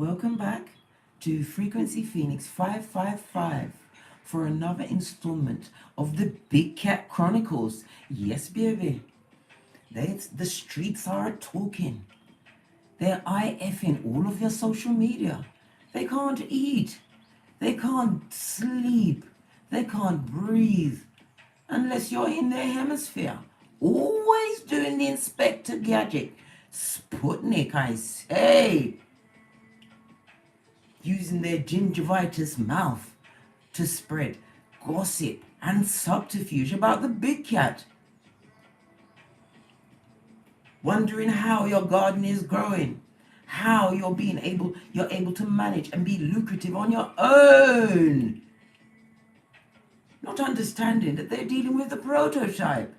Welcome back to Frequency Phoenix 555 for another installment of the Big Cat Chronicles. Yes, baby. The streets are talking. They're IFing all of your social media. They can't eat. They can't sleep. They can't breathe unless you're in their hemisphere. Always doing the Inspector Gadget. Sputnik, I say. Using their gingivitis mouth to spread gossip and subterfuge about the big cat. Wondering how your garden is growing, how you're able to manage and be lucrative on your own. Not understanding that they're dealing with the prototype.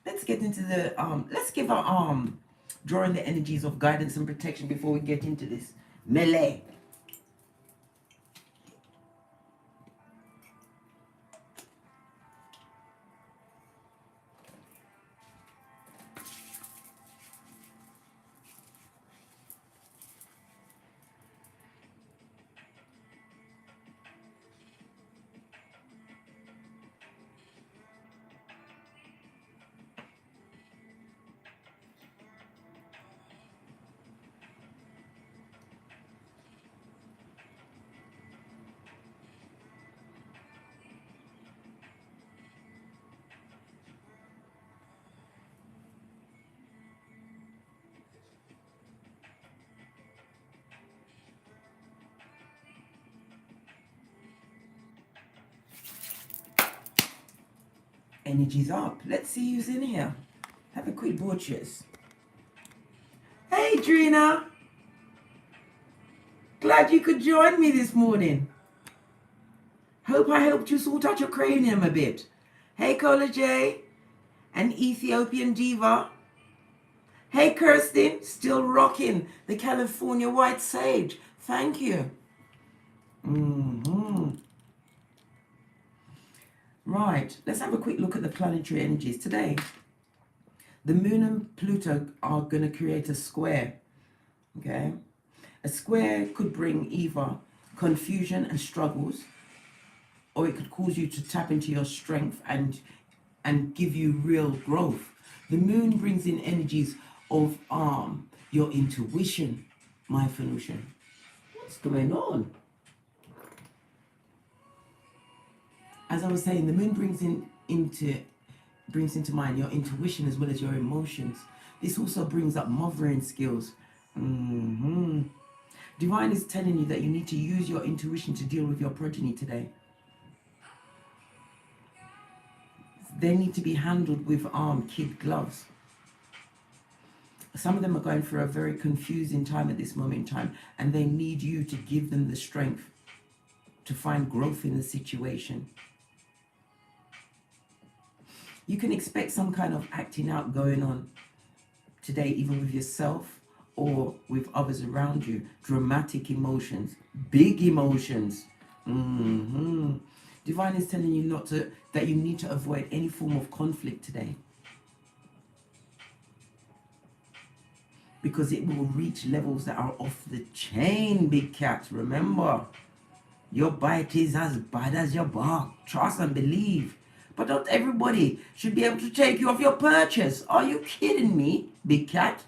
Let's get into the let's give our drawing the energies of guidance and protection before we get into this melee. Energy's up. Let's see who's in here. Have a quick board cheers. Hey, Drina. Glad you could join me this morning. Hope I helped you sort out your cranium a bit. Hey, Cola J, an Ethiopian diva. Hey, Kirsten, still rocking the California White Sage. Thank you. Right, let's have a quick look at the planetary energies. Today, the Moon and Pluto are going to create a square, okay? A square could bring either confusion and struggles, or it could cause you to tap into your strength and give you real growth. The Moon brings in energies of your intuition, my Venusian. What's going on? As I was saying, the Moon brings into mind your intuition as well as your emotions. This also brings up mothering skills. Divine is telling you that you need to use your intuition to deal with your progeny today. They need to be handled with kid gloves. Some of them are going through a very confusing time at this moment in time, and they need you to give them the strength to find growth in the situation. You can expect some kind of acting out going on today, even with yourself or with others around you. Dramatic emotions, big emotions. Divine is telling you that you need to avoid any form of conflict today, because it will reach levels that are off the chain, big cat. Remember, your bite is as bad as your bark. Trust and believe. But not everybody should be able to take you off your purchase. Are you kidding me, big cat?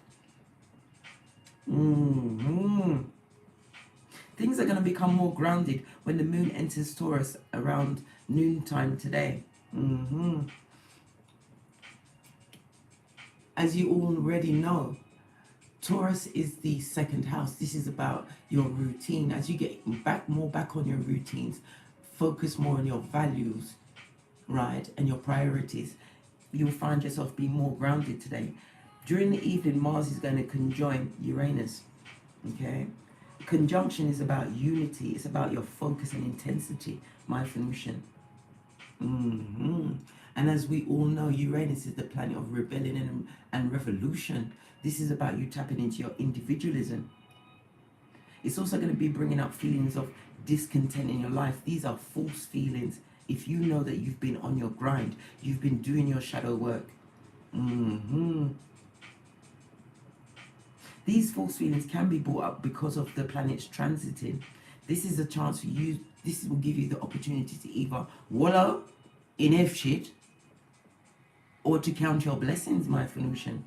Things are going to become more grounded when the Moon enters Taurus around noontime today. As you already know, Taurus is the second house. This is about your routine. As you get more back on your routines, focus more on your values, right, and your priorities, you'll find yourself being more grounded today. During the evening, Mars is going to conjoin Uranus, okay? Conjunction is about unity. It's about your focus and intensity, my Venusian. And as we all know, Uranus is the planet of rebellion and revolution. This is about you tapping into your individualism. It's also going to be bringing up feelings of discontent in your life. These are false feelings. If you know that you've been on your grind, you've been doing your shadow work. These false feelings can be brought up because of the planets transiting. This is a chance for you, this will give you the opportunity to either wallow in F shit or to count your blessings, my Phoenician.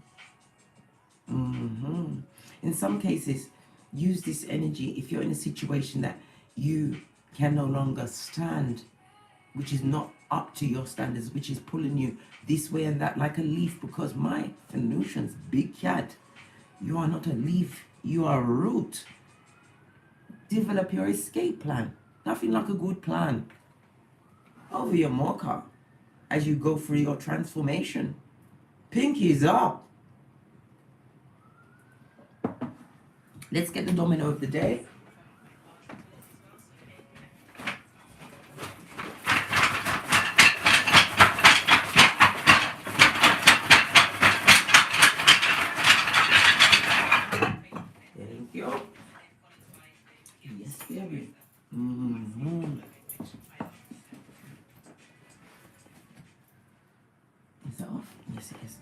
In some cases, use this energy if you're in a situation that you can no longer stand, which is not up to your standards, which is pulling you this way and that like a leaf, because my Phoenicians, big cat, you are not a leaf, you are a root. Develop your escape plan. Nothing like a good plan over your mocha as you go through your transformation. Pinkies up. Let's get the domino of the day. Thank you. Yes, baby. Is that off? Yes, it is.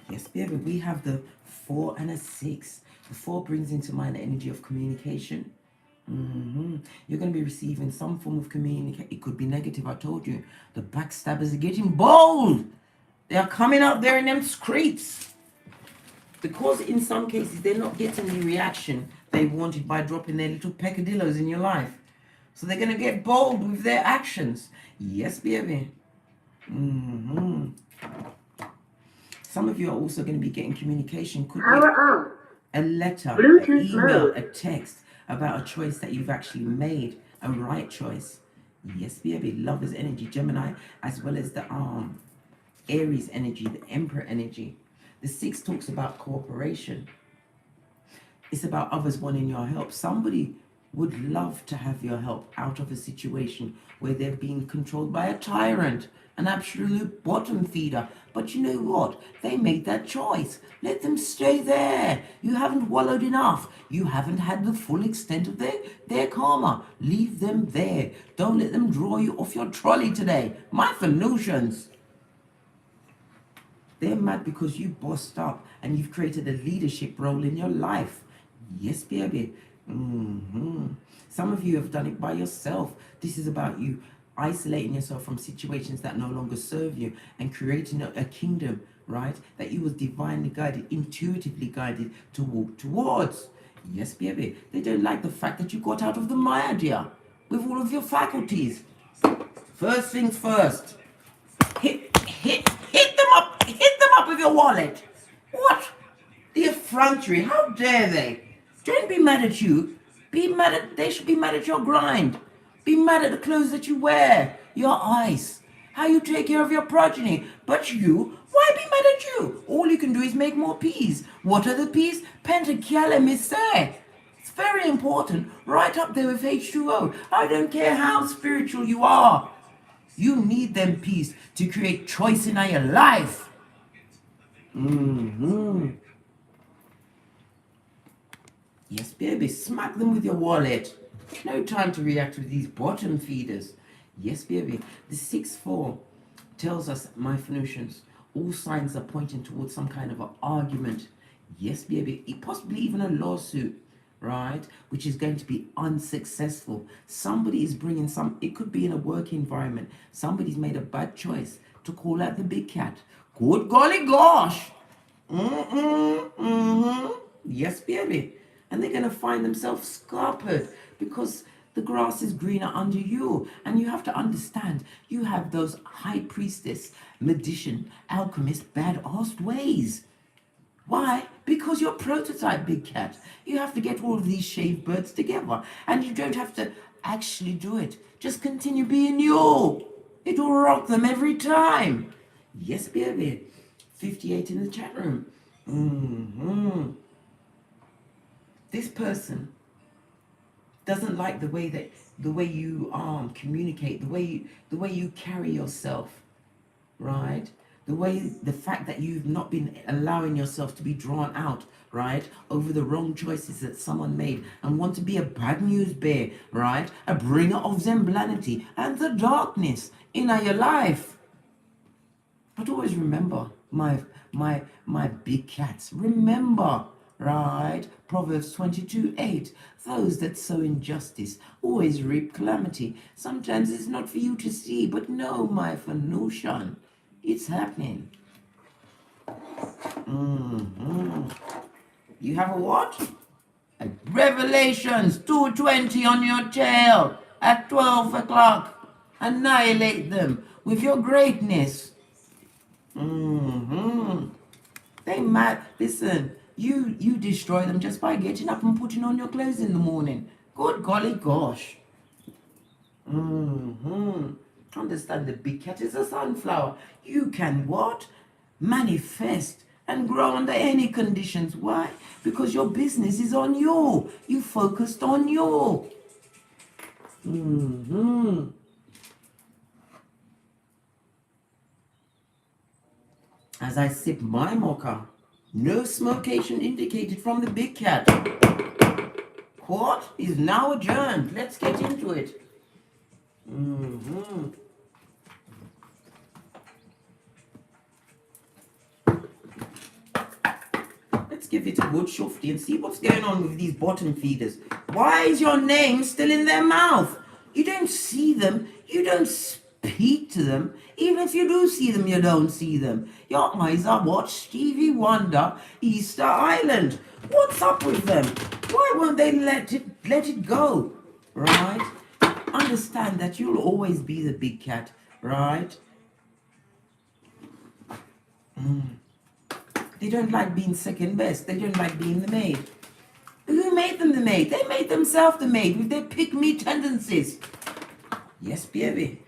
Yes, baby. We have the 4 and a 6. The 4 brings into mind the energy of communication. You're going to be receiving some form of communication. It could be negative. I told you. The backstabbers are getting bold. They are coming out there in them streets. Because in some cases, they're not getting the reaction they wanted by dropping their little peccadillos in your life. So they're going to get bold with their actions. Yes, baby. Some of you are also going to be getting communication. Could be a letter, an email, a text about a choice that you've actually made, a right choice. Yes, baby. Lover's energy, Gemini, as well as the Aries energy, the Emperor energy. The 6 talks about cooperation. It's about others wanting your help. Somebody would love to have your help out of a situation where they're being controlled by a tyrant, an absolute bottom feeder. But you know what? They made that choice. Let them stay there. You haven't wallowed enough. You haven't had the full extent of their karma. Leave them there. Don't let them draw you off your trolley today. My Phoenicians. They're mad because you bossed up and you've created a leadership role in your life. Yes, baby. Some of you have done it by yourself. This is about you isolating yourself from situations that no longer serve you and creating a kingdom, right? That you was divinely guided, intuitively guided to walk towards. Yes, baby. They don't like the fact that you got out of the Maya, dear, with all of your faculties. First things first. Hit them up with your wallet. What? The effrontery, how dare they? Don't be mad at you. They should be mad at your grind. Be mad at the clothes that you wear, your eyes, how you take care of your progeny. But you, why be mad at you? All you can do is make more peas. What are the peas? Pentacale. It's very important. Right up there with H2O. I don't care how spiritual you are. You need them peas to create choice in your life. Yes, baby, smack them with your wallet. No time to react with these bottom feeders. Yes, baby. The 6-4 tells us, my Phoenicians, all signs are pointing towards some kind of an argument. Yes, baby. Possibly even a lawsuit, right? Which is going to be unsuccessful. Somebody is bringing it could be in a work environment. Somebody's made a bad choice to call out the big cat. Good golly gosh. Yes, baby. And they're going to find themselves scarpered because the grass is greener under you. And you have to understand, you have those high priestess, magician, alchemist, bad-assed ways. Why? Because you're prototype, big cat. You have to get all of these shaved birds together. And you don't have to actually do it. Just continue being you. It will rock them every time. Yes, baby. 58 in the chat room. This person doesn't like the way you communicate, the way you carry yourself, right? The fact that you've not been allowing yourself to be drawn out, right, over the wrong choices that someone made, and want to be a bad news bear, right, a bringer of zemblanity and the darkness in your life. But always remember, my big cats, remember, right? Proverbs 22:8. Those that sow injustice always reap calamity. Sometimes it's not for you to see, but no, my Phanusian, it's happening. You have a what? A Revelations 2:20 on your tail at 12 o'clock. Annihilate them with your greatness. They mad. Listen, you destroy them just by getting up and putting on your clothes in the morning. Good golly gosh. Understand the big cat is a sunflower. You can what? Manifest and grow under any conditions. Why? Because your business is on you. You focused on you. As I sip my mocha, no smocation indicated from the big cat. Court is now adjourned. Let's get into it. Let's give it a good shufty and see what's going on with these bottom feeders. Why is your name still in their mouth? You don't see them. You don't speak to them. Even if you do see them, you don't see them. Your eyes are what? Stevie Wonder, Easter Island. What's up with them? Why won't they let it go? Right? Understand that you'll always be the big cat, right? They don't like being second best. They don't like being the maid. Who made them the maid? They made themselves the maid with their pick-me tendencies. Yes, baby.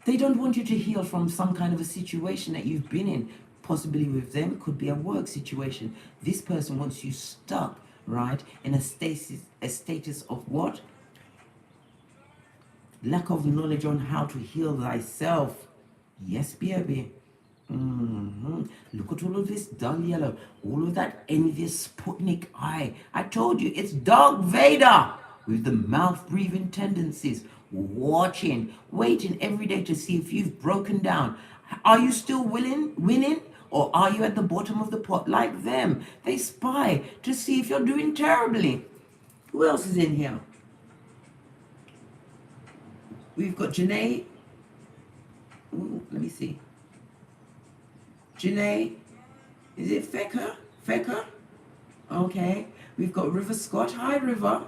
They don't want you to heal from some kind of a situation that you've been in. Possibly with them, could be a work situation. This person wants you stuck, right, in a status of what? Lack of knowledge on how to heal thyself. Yes, baby. Look at all of this dull yellow, all of that envious Sputnik eye. I told you, it's Darth Vader with the mouth-breathing tendencies, watching, waiting every day to see if you've broken down. Are you still winning? Or are you at the bottom of the pot like them? They spy to see if you're doing terribly. Who else is in here? We've got Janae. Ooh, let me see. Janae. Is it Fecker? Fecker? Okay. We've got River Scott. Hi, River.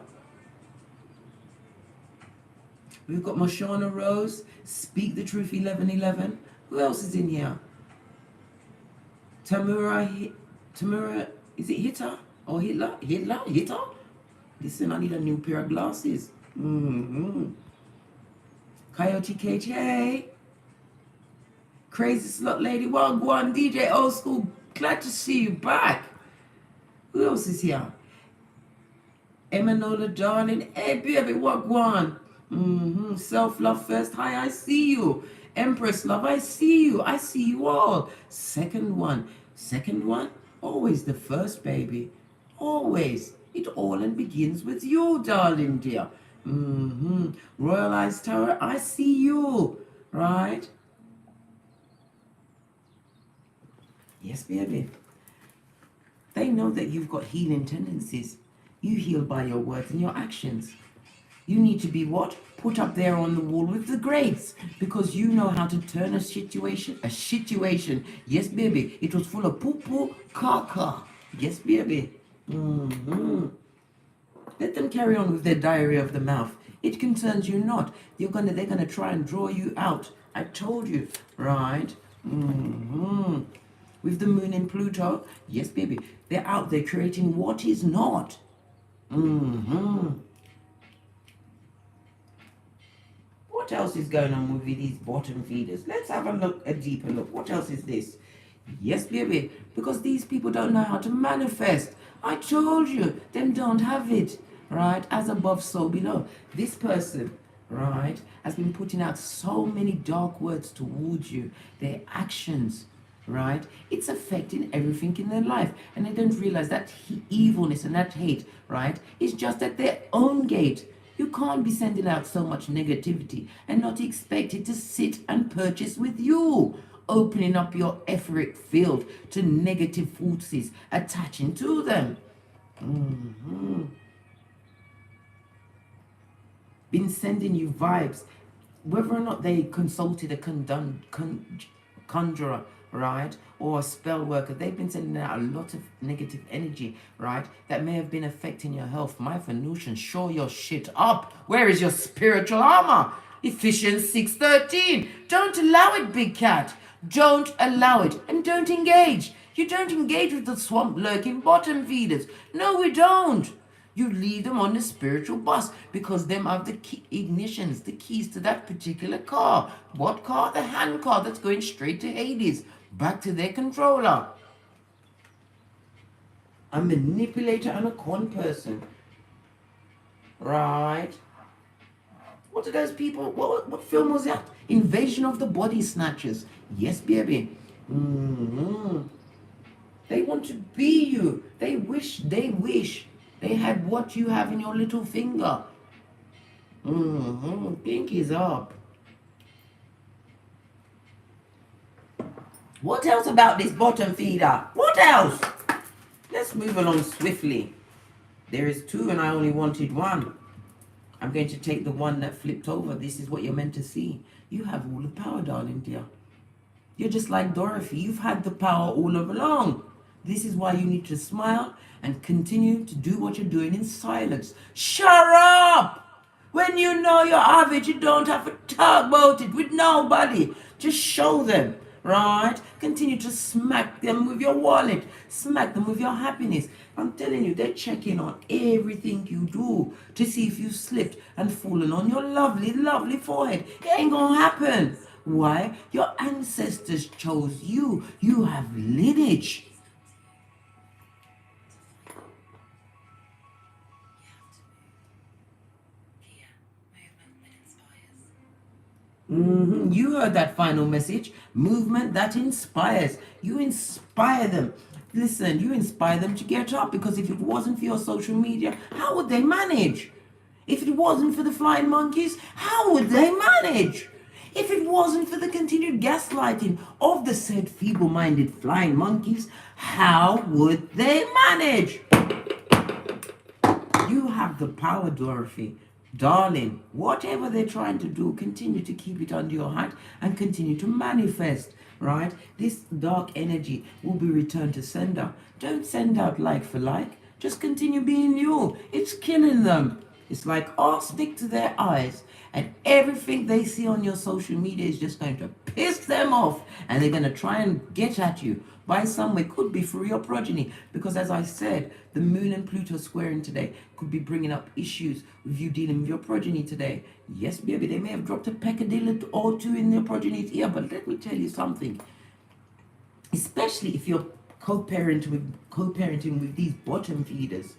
We've got Moshana Rose. Speak the Truth 1111. Who else is in here? Tamura, is it Hitter or Hitler? Hitter? Listen, I need a new pair of glasses. Coyote KHA. Crazy Slut Lady, Wagwan, DJ Old School. Glad to see you back. Who else is here? Emanola Darling. Hey, baby, Wagwan. Self-love first. Hi, I see you. Empress Love, I see you. I see you all. Second one. Always the first, baby. Always. It all and begins with you, darling dear. Royal Eyes Tower, I see you. Right? Yes, baby. They know that you've got healing tendencies. You heal by your words and your actions. You need to be what? Put up there on the wall with the grapes, because you know how to turn a situation. Yes, baby. It was full of poo-poo, caca. Yes, baby. Let them carry on with their diarrhea of the mouth. It concerns you not. They're gonna try and draw you out. I told you, right? With the moon in Pluto, yes, baby. They're out there creating what is not. What else is going on with these bottom feeders? Let's have a deeper look. What else is this? Yes, baby, because these people don't know how to manifest. I told you, them don't have it, right? As above, so below. This person, right, has been putting out so many dark words towards you. Their actions, right? It's affecting everything in their life. And they don't realize that evilness and that hate, right, is just at their own gate. You can't be sending out so much negativity and not expect it to sit and purchase with you. opening up your etheric field to negative forces attaching to them. Been sending you vibes, whether or not they consulted a conjurer, right, or a spell worker. They've been sending out a lot of negative energy, right, that may have been affecting your health. My Venusians, show your shit up. Where is your spiritual armor? Ephesians 6:13. Don't allow it, big cat. Don't allow it, and don't engage. You don't engage with the swamp lurking bottom feeders. No, we don't. You leave them on the spiritual bus, because them have the key ignitions, the keys to that particular car. What car? The hand car that's going straight to Hades, back to their controller. A manipulator and a con person. Right. What are those people? What film was that? Invasion of the Body Snatchers. Yes, baby. They want to be you. They wish they had what you have in your little finger. Pinky's up. What else about this bottom feeder? What else? Let's move along swiftly. There is two and I only wanted one. I'm going to take the one that flipped over. This is what you're meant to see. You have all the power, darling dear. You're just like Dorothy. You've had the power all along. This is why you need to smile and continue to do what you're doing in silence. Shut up! When you know you have it, you don't have to talk about it with nobody. Just show them, right? Continue to smack them with your wallet. Smack them with your happiness. I'm telling you, they're checking on everything you do to see if you slipped and fallen on your lovely, lovely forehead. It ain't gonna happen. Why? Your ancestors chose you. You have lineage. You heard that final message. Movement that inspires. You inspire them. Listen, you inspire them to get up, because if it wasn't for your social media, how would they manage? If it wasn't for the flying monkeys, how would they manage? If it wasn't for the continued gaslighting of the said feeble-minded flying monkeys, how would they manage? You have the power, Dorothy. Darling, whatever they're trying to do, continue to keep it under your hat and continue to manifest, right? This dark energy will be returned to sender. Don't send out like for like. Just continue being you. It's killing them. It's like arsenic to their eyes, and everything they see on your social media is just going to piss them off, and they're going to try and get at you by some way. Could be through your progeny, because as I said, the moon and Pluto squaring today could be bringing up issues with you dealing with your progeny today. Yes, baby, they may have dropped a peccadillo or two in their progeny's ear, but let me tell you something. Especially if you're co-parenting with these bottom feeders,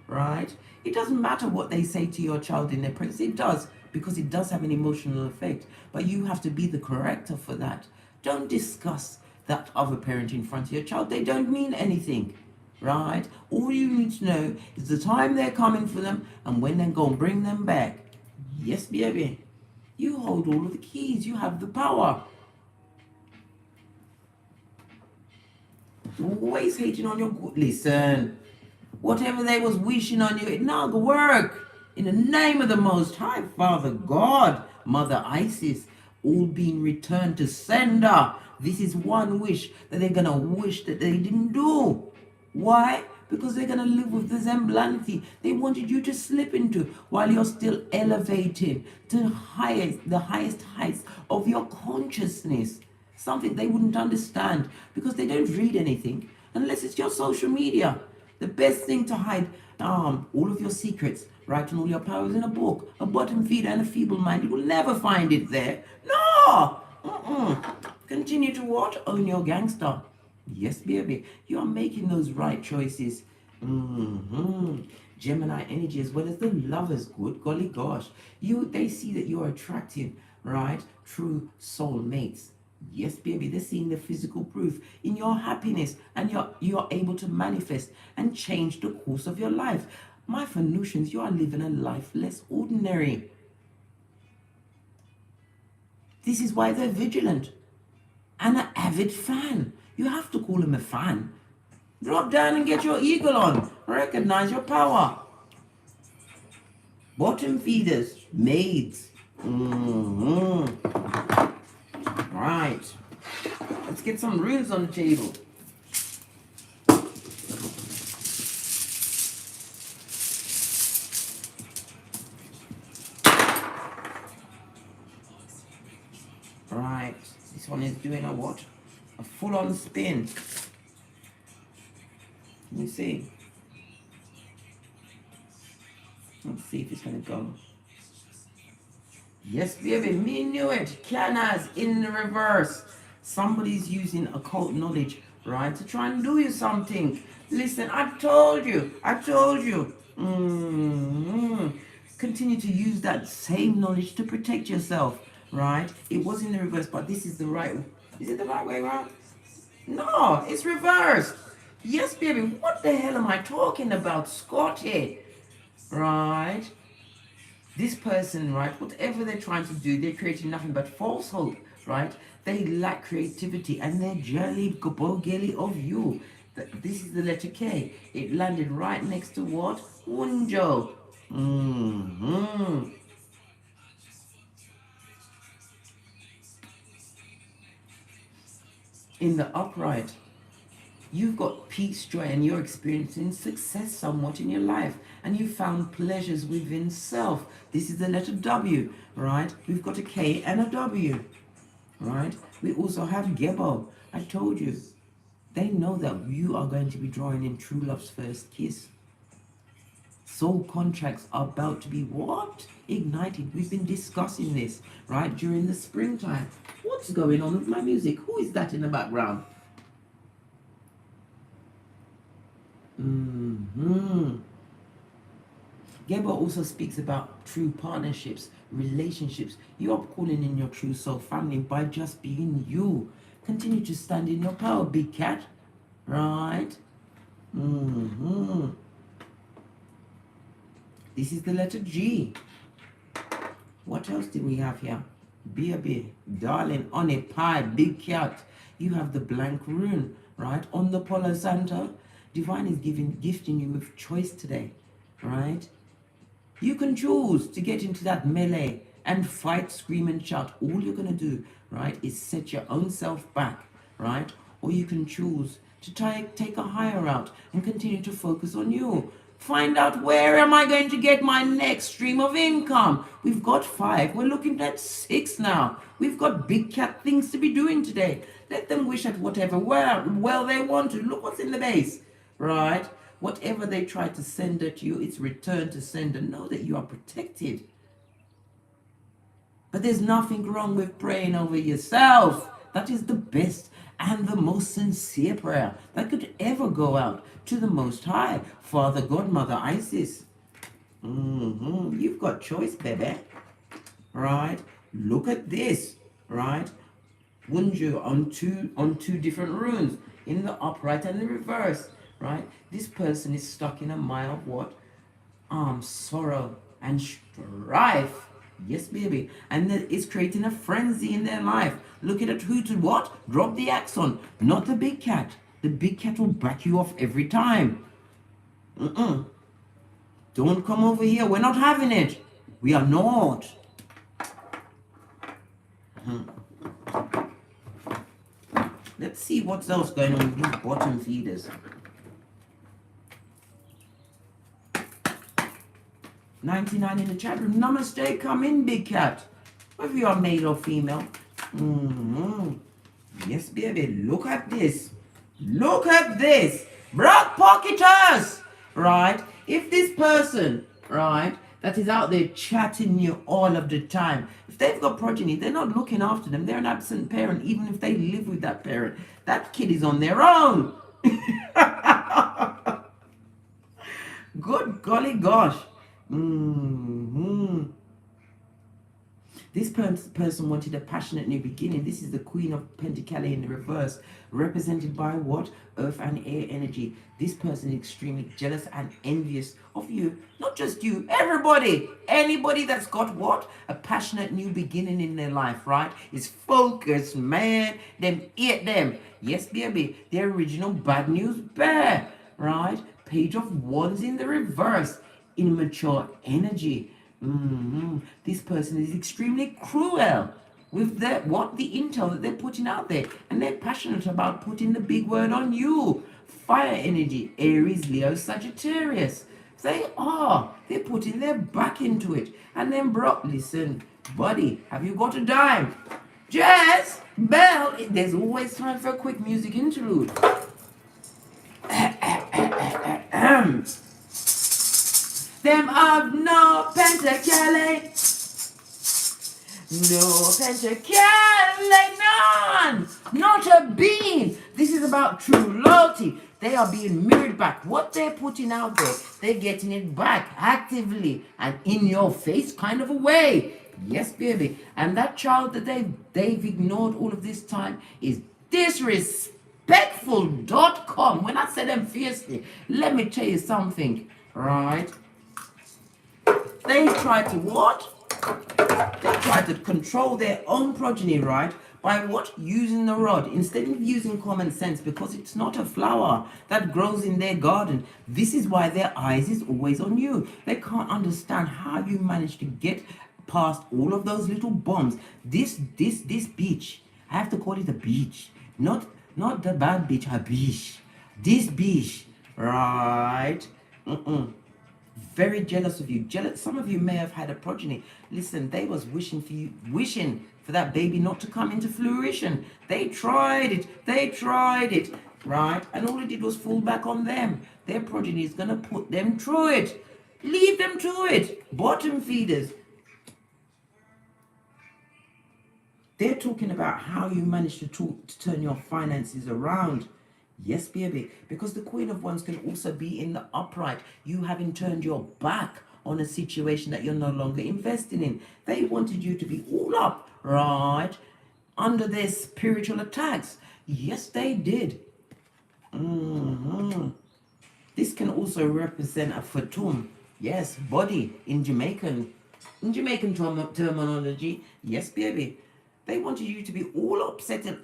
right? It doesn't matter what they say to your child in their pregnancy. It does, because it does have an emotional effect. But you have to be the corrector for that. Don't discuss that other parent in front of your child. They don't mean anything, right? All you need to know is the time they're coming for them and when they're going to bring them back. Yes, baby. You hold all of the keys. You have the power. Always hating on your good. Listen. Whatever they was wishing on you, it not gonna work. In the name of the Most High, Father God, Mother Isis, all being returned to sender. This is one wish that they're gonna wish that they didn't do. Why? Because they're gonna live with the semblancy they wanted you to slip into while you're still elevating to the highest heights of your consciousness. Something they wouldn't understand, because they don't read anything unless it's your social media. The best thing to hide all of your secrets, writing all your powers in a book. A bottom feeder and a feeble-minded will never find it there. No! Continue to what? Own your gangster. Yes, baby. You are making those right choices. Gemini energy, as well as the lovers. Good golly gosh. They see that you're attractive, right? True soulmates. Yes, baby, they're seeing the physical proof in your happiness, and you're able to manifest and change the course of your life. My Venusians, you are living a life less ordinary. This is why they're vigilant. and an avid fan. You have to call him a fan. Drop down and get your eagle on. Recognize your power. Bottom feeders, maids. Right. Let's get some runes on the table. Right. This one is doing a what? A full-on spin. Can you see? Let's see if it's going to go. Yes, baby, me knew it. Canas in the reverse. Somebody's using occult knowledge, right, to try and do you something. Listen, I told you. Continue to use that same knowledge to protect yourself, right? It was in the reverse, but this is the right. Is it the right way around? No, it's reversed. Yes, baby, what the hell am I talking about, Scotty? Right? This person, right, whatever they're trying to do, they're creating nothing but false hope, right? They lack creativity and they're jelly gobogeli of you. This is the letter K. It landed right next to what? Wunjo. In the upright, you've got peace, joy, and you're experiencing success somewhat in your life. And you found pleasures within self. This is the letter W, right? We've got a K and a W, right? We also have Gebo. I told you. They know that you are going to be drawing in true love's first kiss. Soul contracts are about to be what? Ignited. We've been discussing this, right, during the springtime. What's going on with my music? Who is that in the background? Gebo also speaks about true partnerships, relationships. You are calling in your true soul family by just being you. Continue to stand in your power, big cat. Right? This is the letter G. What else do we have here? Baby, darling, on a pie, big cat. You have the blank rune, right? On the Polar Santa. Divine is gifting you with choice today, right? You can choose to get into that melee and fight, scream and shout. All you're going to do, right, is set your own self back, right? Or you can choose to take a higher route and continue to focus on you. Find out, where am I going to get my next stream of income? We've got 5. We're looking at 6 now. We've got big cat things to be doing today. Let them wish at whatever well they want to. Look what's in the base, right? Whatever they try to send at you, it's returned to sender. Know that you are protected. But there's nothing wrong with praying over yourself. That is the best and the most sincere prayer that could ever go out to the Most High, Father God, Mother Isis. You've got choice, baby. Right? Look at this. Right? Wunju on two different runes, in the upright and the reverse. Right? This person is stuck in a mile of what? Sorrow and strife. Yes, baby. And it's creating a frenzy in their life. Looking at who to what? Drop the axe on. Not the big cat. The big cat will back you off every time. Don't come over here. We're not having it. We are not. Let's see what's else going on with these bottom feeders. 99 in the chat room. Namaste, come in, big cat. Whether you are male or female. Yes, baby. Look at this. Look at this. Black pocketers. Right? If this person, right, that is out there chatting you all of the time, if they've got progeny, they're not looking after them. They're an absent parent, even if they live with that parent. That kid is on their own. Good golly gosh. This person wanted a passionate new beginning. This is the Queen of Pentacles in the reverse, represented by what? Earth and air energy. This person is extremely jealous and envious of you. Not just you, everybody. Anybody that's got what? A passionate new beginning in their life, right? Is focused, man. Them eat them. Yes, baby. The original bad news bear, right? Page of Wands in the reverse. Immature energy. This person is extremely cruel with the intel that they're putting out there, and they're passionate about putting the big word on you. Fire energy, Aries, Leo, Sagittarius. They're putting their back into it. And then, bro, listen, buddy, have you got a dime? Jazz, bell, there's always time for a quick music interlude. Them of no Pentacles, no Pentacles, none, not a bean. This is about true loyalty. They are being mirrored back. What they're putting out there, they're getting it back actively and in your face kind of a way. Yes, baby. And that child that they've ignored all of this time is disrespectful.com. When I say them fiercely, let me tell you something, right? They try to what? They try to control their own progeny, right? By what? Using the rod. Instead of using common sense, because it's not a flower that grows in their garden. This is why their eyes is always on you. They can't understand how you manage to get past all of those little bombs. This beach, I have to call it a beach. Not the bad beach, a beach. This beach, right? Very jealous of you. Some of you may have had a progeny. Listen, they was wishing for that baby not to come into fruition. They tried it, right? And all it did was fall back on them. Their progeny is gonna put them through it. Leave them to it. Bottom feeders. They're talking about how you managed to turn your finances around. Yes, baby, because the Queen of Wands can also be in the upright. You having turned your back on a situation that you're no longer investing in. They wanted you to be all up, right, under their spiritual attacks. Yes, they did. This can also represent a fatum. Yes, body in Jamaican terminology. Yes, baby. They wanted you to be all upset and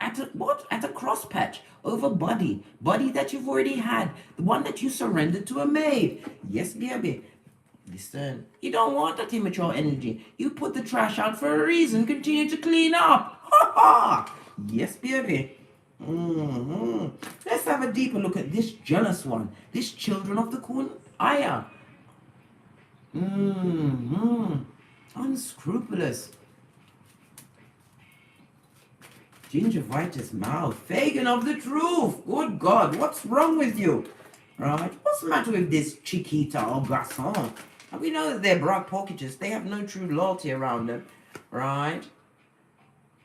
at a cross patch over body that you've already had, the one that you surrendered to a maid. Yes, baby. Listen, you don't want that immature energy. You put the trash out for a reason. Continue to clean up. Ha ha. Yes, baby. Let's have a deeper look at this jealous one. This children of the Queen Aya. Unscrupulous. Gingivitis mouth. Fagin of the truth. Good God, what's wrong with you? Right? What's the matter with this Chiquita or Garçon? And we know that they're broad pocketes. They have no true loyalty around them. Right?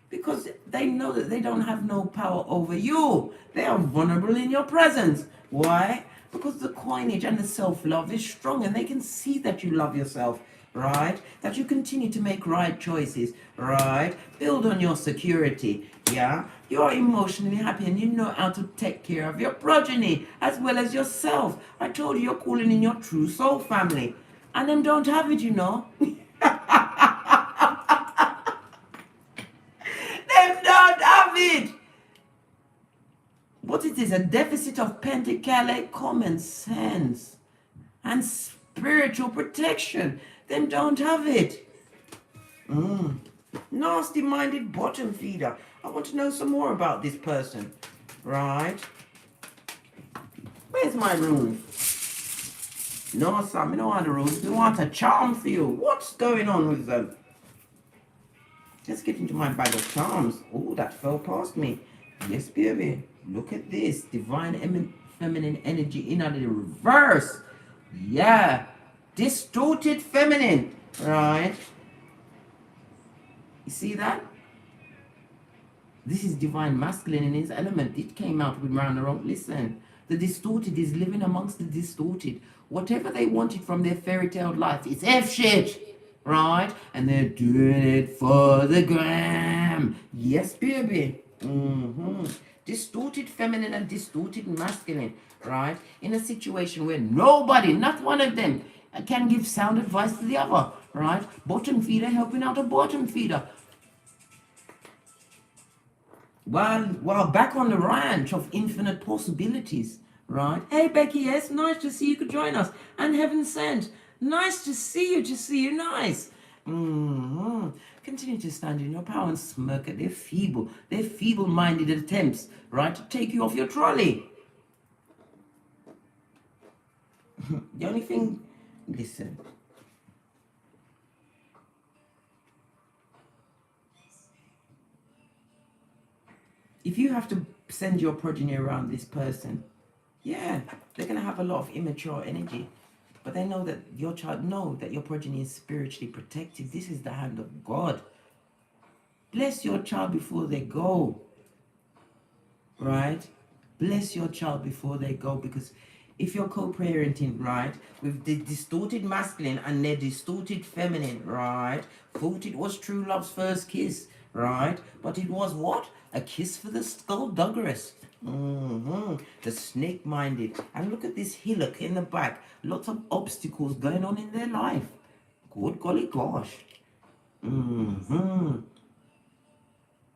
Because they know that they don't have no power over you. They are vulnerable in your presence. Why? Because the coinage and the self-love is strong and they can see that you love yourself. Right? That you continue to make right choices. Right? Build on your security. Yeah? You're emotionally happy and you know how to take care of your progeny as well as yourself. I told you you're calling in your true soul family. And them don't have it, you know. Them don't have it. What it is, a deficit of Pentacles, common sense, and spiritual protection. Them don't have it. Nasty-minded bottom feeder. I want to know some more about this person. Right? Where's my rune? No, Sam, you don't want the rune. We want a charm for you. What's going on with them? Let's get into my bag of charms. Oh, that fell past me. Yes, baby. Look at this. Divine feminine energy in the reverse. Yeah. Distorted feminine. Right? You see that? This is divine masculine in its element. It came out with round the wrong. Listen. The distorted is living amongst the distorted. Whatever they wanted from their fairy tale life, it's F shit. right? And they're doing it for the gram. Yes, baby. Distorted feminine and distorted masculine, right? In a situation where nobody, not one of them, can give sound advice to the other, right? Bottom feeder helping out a bottom feeder. While back on the ranch of infinite possibilities, right? Hey Becky, yes, nice to see you could join us. And heaven sent, nice to see you, nice. Continue to stand in your power and smirk at their feeble-minded attempts, right, to take you off your trolley. The only thing, listen. If you have to send your progeny around this person, yeah, they're going to have a lot of immature energy. But they know that your child, know that your progeny is spiritually protected. This is the hand of God. Bless your child before they go. Right? Bless your child before they go, because if you're co-parenting, right, with the distorted masculine and their distorted feminine, right, thought it was true love's first kiss, right, but it was what? A kiss for the skullduggerous. The snake-minded. And look at this hillock in the back. Lots of obstacles going on in their life. Good golly gosh.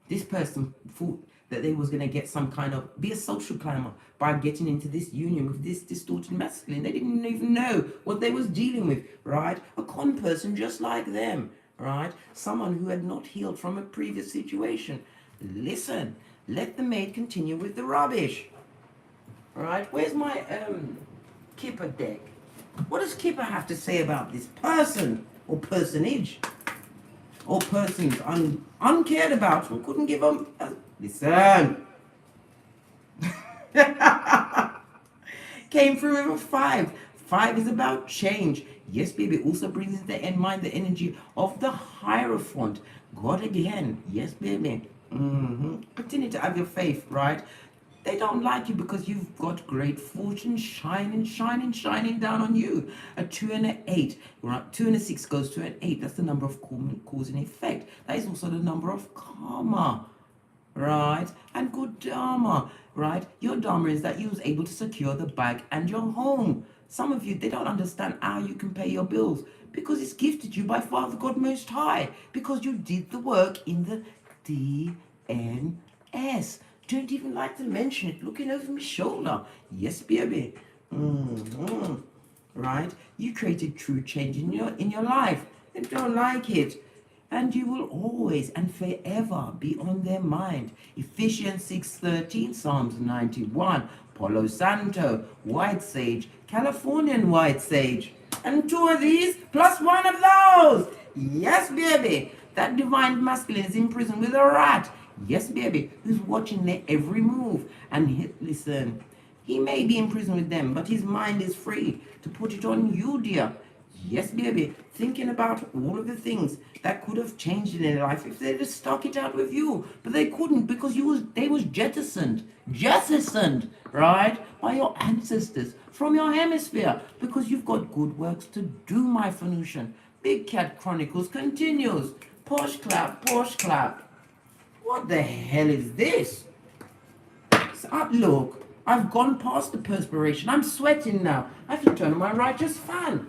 This person thought that they was going to get some kind of, be a social climber by getting into this union with this distorted masculine. They didn't even know what they was dealing with, right? A con person just like them, right? Someone who had not healed from a previous situation. Listen, let the maid continue with the rubbish. Right? Where's my Kipper deck? What does Kipper have to say about this person or personage? Or persons uncared about who couldn't give them listen. Came through with a 5. 5 is about change. Yes, baby. Also brings into mind the energy of the Hierophant. God again. Yes, baby. Continue to have your faith, right? They don't like you because you've got great fortune shining down on you. A 2 and an 8, right? 2 and a 6 goes to an 8. That's the number of cause and effect. That is also the number of karma, right? And good dharma, right? Your dharma is that you was able to secure the bag and your home. Some of you, they don't understand how you can pay your bills because it's gifted you by Father God Most High, because you did the work in the DNS. Don't even like to mention it. Looking over my shoulder. Yes, baby. Right? You created true change in your life. They don't like it. And you will always and forever be on their mind. Ephesians 6:13, Psalms 91, Palo Santo, White Sage, Californian White Sage. And 2 of these plus 1 of those. Yes, baby. That divine masculine is in prison with a rat. Yes, baby. Who's watching their every move. And listen, he may be in prison with them, but his mind is free to put it on you, dear. Yes, baby. Thinking about all of the things that could have changed in their life if they just stuck it out with you. But they couldn't, because they was jettisoned, right, by your ancestors from your hemisphere, because you've got good works to do, my Phoenician. Big Cat Chronicles continues. Posh clap, posh clap. What the hell is this? Look, I've gone past the perspiration. I'm sweating now. I have to turn on my righteous fan.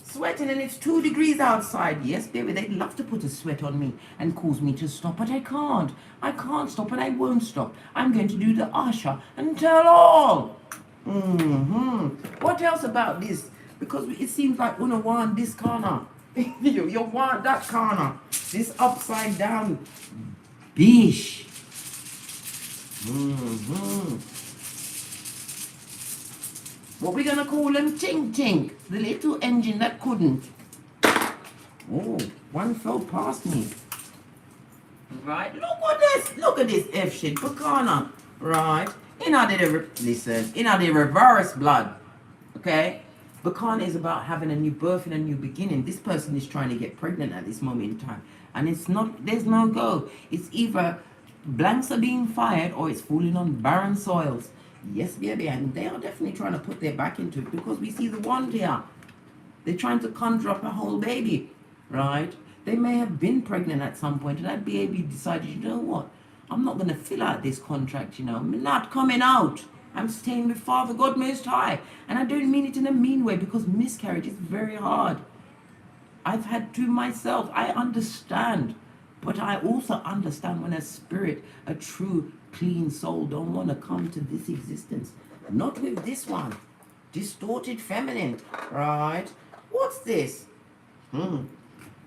Sweating, and it's 2 degrees outside. Yes, baby, they'd love to put a sweat on me and cause me to stop, but I can't. I can't stop, and I won't stop. I'm going to do the Asha and tell all. What else about this? Because it seems like Una want this corner. you want that corner. This upside down bish. What we gonna call them? Tink Tink. The little engine that couldn't. Oh, one fell past me. Right, look at this F shit, Bacana. Right, in the reverse blood. Okay? Bacana is about having a new birth and a new beginning. This person is trying to get pregnant at this moment in time. And there's no go. It's either blanks are being fired or it's falling on barren soils. Yes, baby, and they are definitely trying to put their back into it because we see the wand here. They're trying to conjure up a whole baby, right? They may have been pregnant at some point, and that baby decided, you know what? I'm not going to fill out this contract, you know. I'm not coming out. I'm staying with Father God Most High. And I don't mean it in a mean way because miscarriage is very hard. I've had two myself. I understand. But I also understand when a spirit, a true, clean soul don't want to come to this existence. Not with this one. Distorted feminine, right? What's this?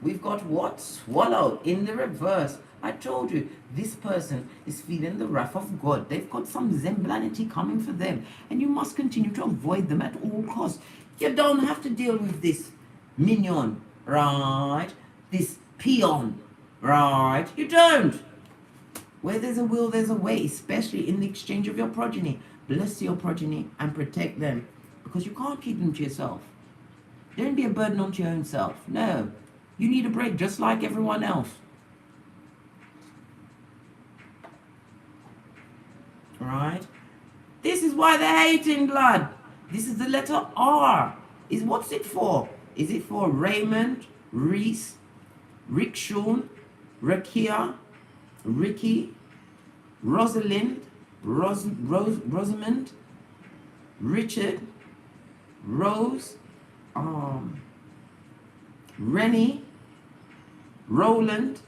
We've got what? Swallow in the reverse. I told you, this person is feeling the wrath of God. They've got some Zemblanity coming for them. And you must continue to avoid them at all costs. You don't have to deal with this minion, right? This peon, right? You don't. Where there's a will, there's a way, especially in the exchange of your progeny. Bless your progeny and protect them. Because you can't keep them to yourself. Don't be a burden onto your own self. No. You need a break just like everyone else. Right? This is why they're hating blood. This is the letter R. What's it for? Is it for Raymond, Reese, Rickshawn, Rakia, Ricky, Rosalind, Rosamond, Richard, Rose, Rennie, Roland?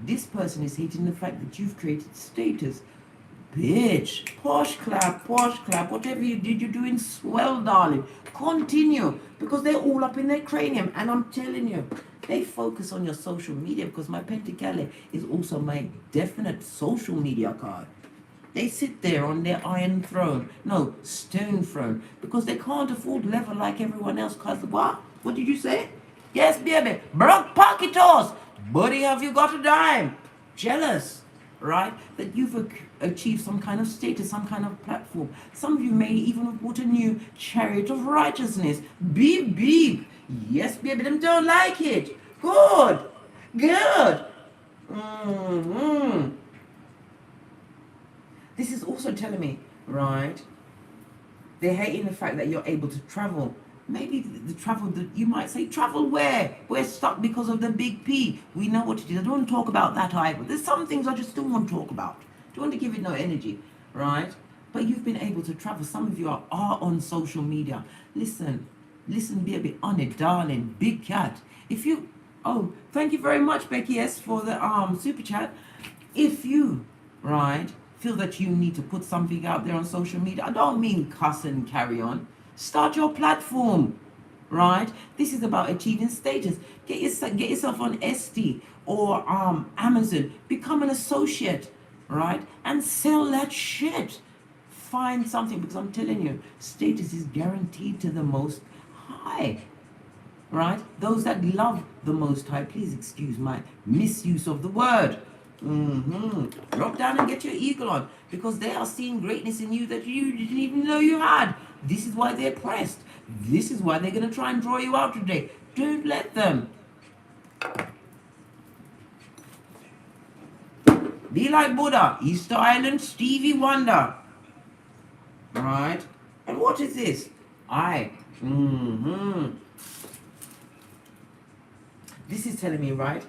This person is hating the fact that you've created status. Bitch, posh clap, whatever you did, you're doing swell, darling. Continue, because they're all up in their cranium. And I'm telling you, they focus on your social media because my Pentacale is also my definite social media card. They sit there on their iron throne, no, stone throne, because they can't afford level like everyone else. Cause what? What did you say? Yes, baby, broke pocketos. Buddy, have you got a dime? Jealous, right? That you've achieved some kind of status, some kind of platform. Some of you may even have bought a new chariot of righteousness. Beep, beep. Yes, baby, them don't like it. Good. This is also telling me, right, they're hating the fact that you're able to travel. Maybe the travel that you might say, travel where? We're stuck because of the big P. We know what it is. I don't want to talk about that either. There's some things I just don't want to talk about. Don't want to give it no energy, right? But you've been able to travel. Some of you are on social media. Listen, baby, on it, darling, big cat. If you, thank you very much, Becky S, for the super chat. If you, right, feel that you need to put something out there on social media, I don't mean cuss and carry on. Start your platform, right? This is about achieving status. Get yourself on ST or Amazon. Become an associate, right? And sell that shit. Find something, because I'm telling you, status is guaranteed to the Most High, right? Those that love the Most High, please excuse my misuse of the word. Drop down and get your eagle on, because they are seeing greatness in you that you didn't even know you had. This is why they're pressed. This is why they're going to try and draw you out today. Don't let them. Be like Buddha, Easter Island, Stevie Wonder. Right? And what is this? This is telling me, right?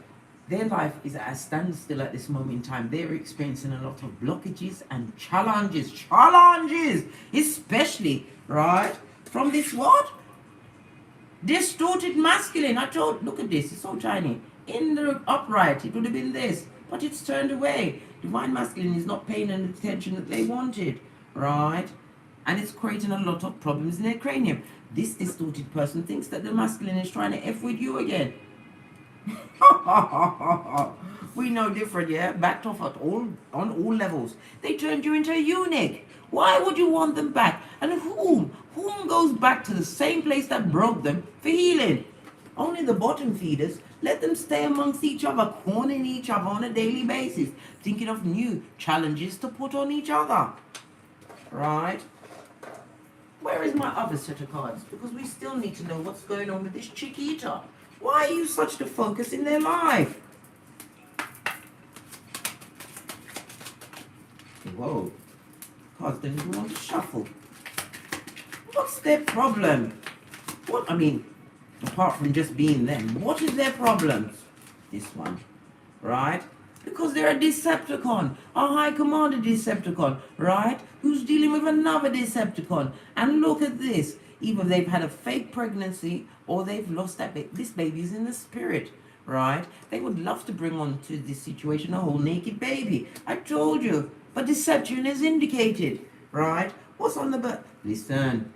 Their life is at a standstill at this moment in time. They're experiencing a lot of blockages and challenges, especially, right, from this what? Distorted masculine. Look at this, it's so tiny. In the upright, it would have been this, but it's turned away. Divine masculine is not paying the attention that they wanted, right? And it's creating a lot of problems in their cranium. This distorted person thinks that the masculine is trying to F with you again. We know different, yeah? Backed off on all levels. They turned you into a eunuch. Why would you want them back? And whom goes back to the same place that broke them for healing? Only the bottom feeders. Let them stay amongst each other, cornering each other on a daily basis, thinking of new challenges to put on each other. Right? Where is my other set of cards? Because we still need to know what's going on with this Chiquita. Why are you such the focus in their life? Whoa. cards don't even want to shuffle. What's their problem? What, I mean, apart from just being them, what is their problems? This one, right? Because they're a Decepticon, a High Commander Decepticon, right? Who's dealing with another Decepticon. And look at this. Either they've had a fake pregnancy or they've lost that baby. This baby's in the spirit, right? They would love to bring on to this situation a whole naked baby. I told you. But deception is indicated, right? What's on the back? Listen.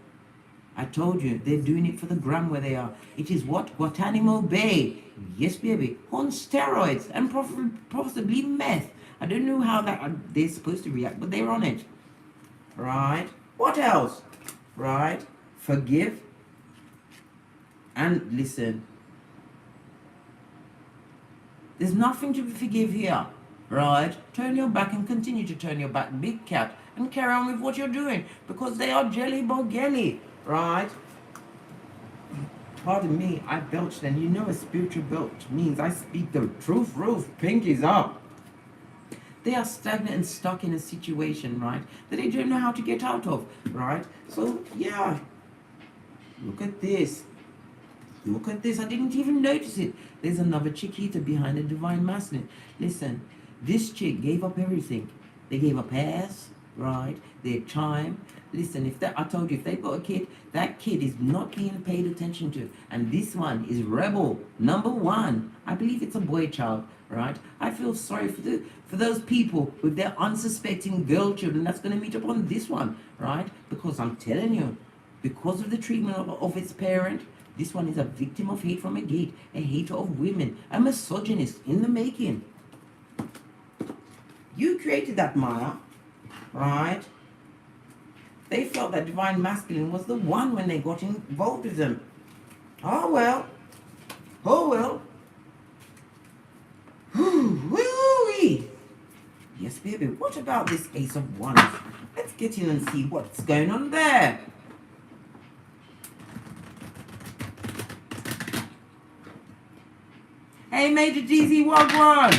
I told you, they're doing it for the gram where they are. It is what? Guantanamo Bay. Yes, baby. On steroids and possibly meth. I don't know how they're supposed to react, but they're on it. Right? What else? Right? Forgive. And listen. There's nothing to forgive here. Right? Turn your back and continue to turn your back, big cat. And carry on with what you're doing. Because they are jelly boggelly. Right? Pardon me, I belched, and you know a spiritual belch means I speak the truth, roof, pinkies up. They are stagnant and stuck in a situation, right, that they don't know how to get out of, right? So, yeah, look at this. Look at this, I didn't even notice it. There's another Chiquita behind the Divine Masculine. Listen, this chick gave up everything. They gave up ass, right, their time. Listen, I told you, if they've got a kid, that kid is not being paid attention to. And this one is rebel number 1. I believe it's a boy child, right? I feel sorry for those people with their unsuspecting girl children that's going to meet up on this one, right? Because I'm telling you, because of the treatment of its parent, this one is a victim of hate from a gate, a hater of women, a misogynist in the making. You created that, Maya, right? They felt that Divine Masculine was the one when they got involved with them. Oh well. Oh well. Woo-wee. Yes, baby. What about this Ace of Wands? Let's get in and see what's going on there. Hey, Major DZ, Wagwan.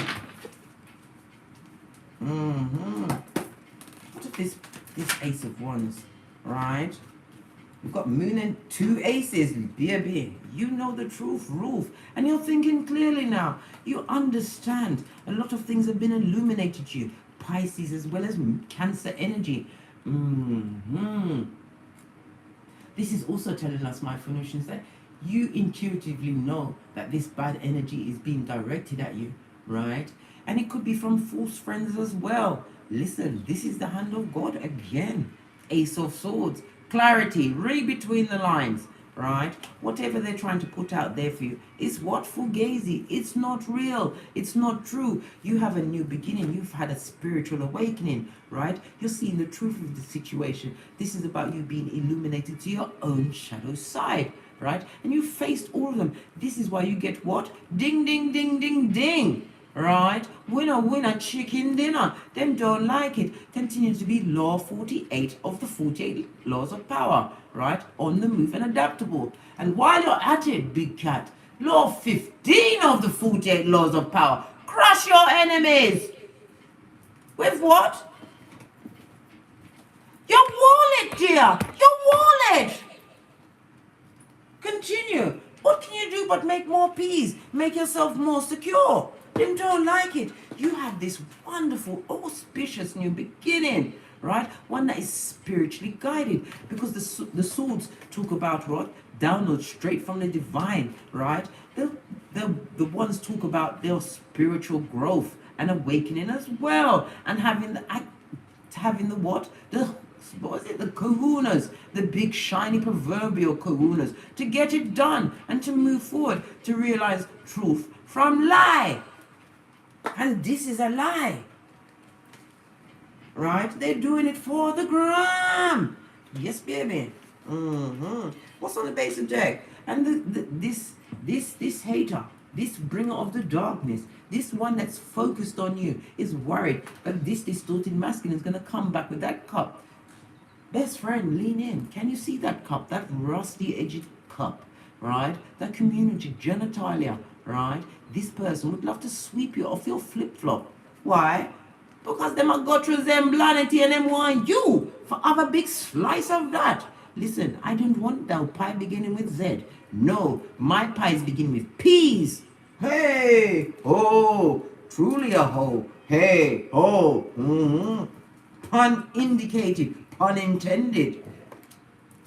What if this Ace of Wands, right? We've got Moon and 2 aces, baby. You know the truth, Roof. And you're thinking clearly now. You understand. A lot of things have been illuminated to you. Pisces as well as Cancer energy. This is also telling us, my Phoenicians, that you intuitively know that this bad energy is being directed at you, right? And it could be from false friends as well. Listen, this is the hand of God again. Ace of Swords. Clarity. Read between the lines. Right? Whatever they're trying to put out there for you is what? Fugazi. It's not real. It's not true. You have a new beginning. You've had a spiritual awakening. Right? You're seeing the truth of the situation. This is about you being illuminated to your own shadow side. Right? And you faced all of them. This is why you get what? Ding, ding, ding, ding, ding. Right? Winner, winner, chicken dinner. Them don't like it. Continues to be law 48 of the 48 laws of power. Right? On the move and adaptable. And while you're at it, big cat, law 15 of the 48 laws of power. Crush your enemies. With what? Your wallet, dear. Your wallet. Continue. What can you do but make more peace? Make yourself more secure. Them don't like it. You have this wonderful, auspicious new beginning, right? One that is spiritually guided, because the swords talk about what? Download straight from the divine, right? The ones talk about their spiritual growth and awakening as well, and having the what? What is it? The kahunas, the big shiny proverbial kahunas, to get it done and to move forward, to realize truth from lie. And this is a lie. Right? They're doing it for the gram. Yes, baby. What's on the base of deck? And this hater, this bringer of the darkness, this one that's focused on you, is worried that this distorted masculine is going to come back with that cup. Best friend, lean in. Can you see that cup? That rusty-edged cup, right? That community genitalia, right? This person would love to sweep you off your flip-flop. Why? Because them a go through them planetary and them want you have a big slice of that. Listen, I don't want no pie beginning with Z. No, my pies begin with P's. Hey, oh, truly a ho. Hey, oh, pun indicated, pun intended.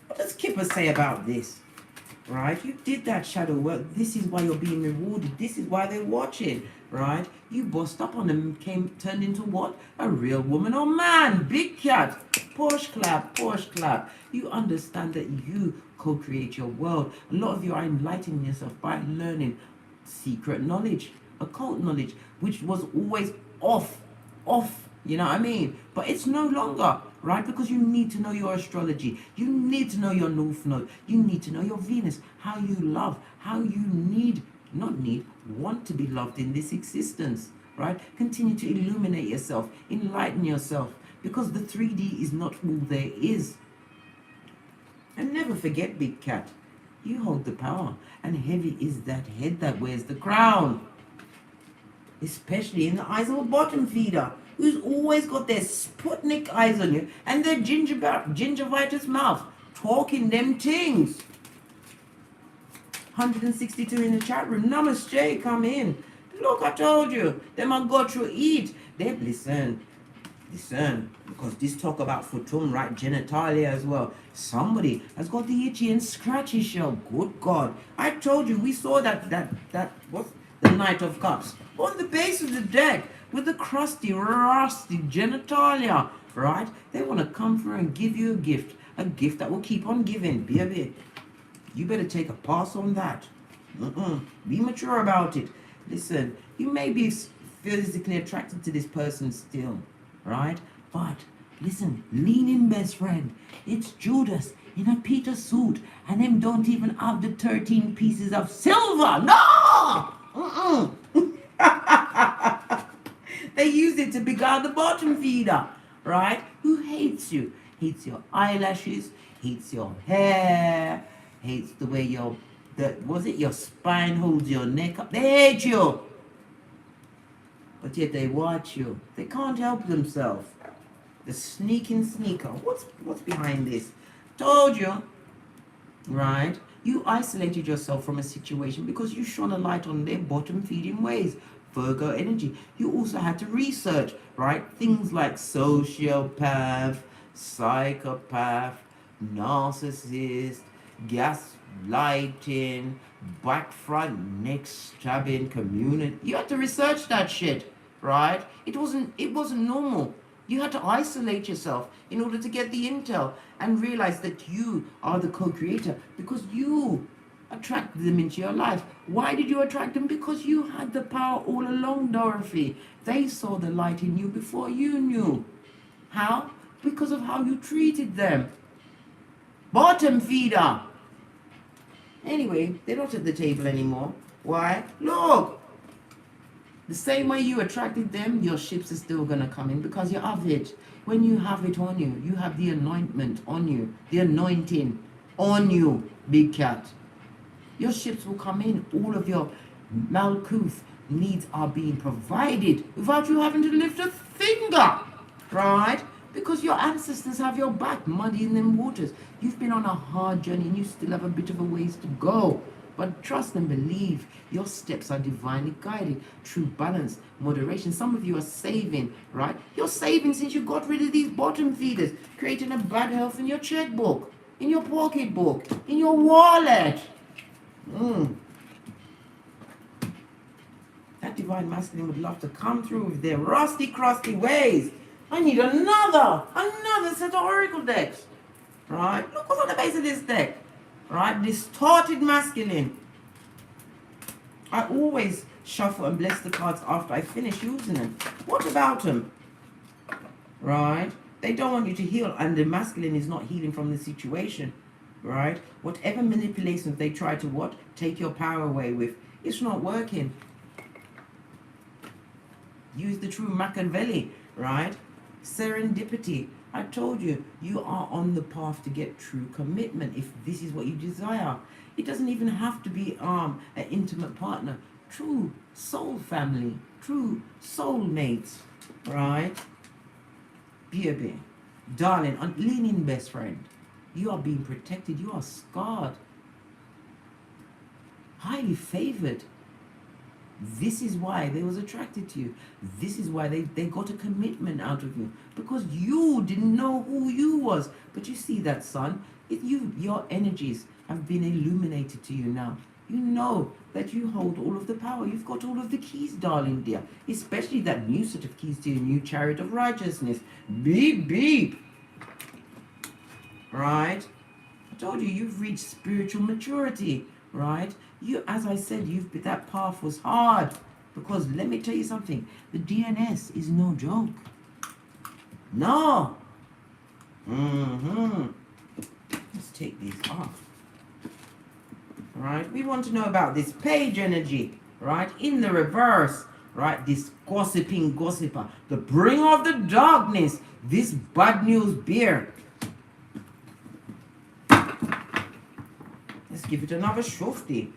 What does Kipper say about this? Right? You did that shadow work. This is why you're being rewarded. This is why they're watching. Right? You bossed up on them, turned into what? A real woman or man. Big cat. Posh clap, posh clap. You understand that you co-create your world. A lot of you are enlightening yourself by learning secret knowledge, occult knowledge, which was always off, you know what I mean? But it's no longer, right? Because you need to know your astrology. You need to know your North Node. You need to know your Venus, how you love, how you want to be loved in this existence, right? Continue to illuminate yourself, enlighten yourself, because the 3D is not all there is. And never forget, big cat, you hold the power, and heavy is that head that wears the crown. Especially in the eyes of a bottom feeder, who's always got their Sputnik eyes on you and their gingivitis mouth, talking them things. 162 in the chat room. Namaste, come in. Look, I told you, them I go through eat. They listen, because this talk about futum, right, genitalia as well. Somebody has got the itchy and scratchy show. Good God. I told you, we saw that what's the Knight of Cups on the base of the deck with the crusty, rusty genitalia, right? They want to come through and give you a gift that will keep on giving, baby. You better take a pass on that. Be mature about it. Listen, you may be physically attracted to this person still, right? But listen, lean in, best friend. It's Judas in a Peter suit, and them don't even have the 13 pieces of silver. No! They use it to beguile the bottom feeder, right? Who hates you? Hates your eyelashes, hates your hair, hates the way your spine holds your neck up. They hate you. But yet they watch you. They can't help themselves. The sneaking sneaker. What's behind this? Told you, right? You isolated yourself from a situation because you shone a light on their bottom feeding ways. Virgo energy. You also had to research, right? Things like sociopath, psychopath, narcissist, gaslighting, back front neck stabbing, community. You had to research that shit, right? It wasn't normal. You had to isolate yourself in order to get the intel and realize that you are the co-creator because you attracted them into your life. Why did you attract them? Because you had the power all along, Dorothy. They saw the light in you before you knew. How? Because of how you treated them. Bottom feeder. Anyway, they're not at the table anymore. Why? Look. The same way you attracted them, your ships are still going to come in because you have it. When you have it on you, you have the anointment on you, the anointing on you, big cat. Your ships will come in. All of your Malkuth needs are being provided without you having to lift a finger, right? Because your ancestors have your back, muddy in them waters. You've been on a hard journey and you still have a bit of a ways to go. But trust and believe, your steps are divinely guided. True balance, moderation. Some of you are saving, right? You're saving since you got rid of these bottom feeders, creating a bad health in your checkbook, in your pocketbook, in your wallet. That divine masculine would love to come through with their rusty, crusty ways. I need another set of oracle decks, right? Look what's on the base of this deck, right? Distorted masculine. I always shuffle and bless the cards after I finish using them. What about them, right? They don't want you to heal, and the masculine is not healing from the situation, right? Whatever manipulations they try to take your power away with, it's not working. Use the true Machiavelli, right? Serendipity. I told you, you are on the path to get true commitment if this is what you desire. It doesn't even have to be an intimate partner. True soul family, true soul mates, right? Baby. Darling, lean in, best friend. You are being protected. You are scarred. Highly favored. This is why they was attracted to you. This is why they got a commitment out of you. Because you didn't know who you was. But you see that, son? Your energies have been illuminated to you now. You know that you hold all of the power. You've got all of the keys, darling dear. Especially that new set of keys to your new chariot of righteousness. Beep, beep. Right? I told you, you've reached spiritual maturity. Right? As I said, that path was hard. Because let me tell you something. The DNS is no joke. No. Let's take these off. Right? We want to know about this page energy. Right? In the reverse. Right? This gossiping gossiper. The bringer of the darkness. This bad news bear. Let's give it another shofty.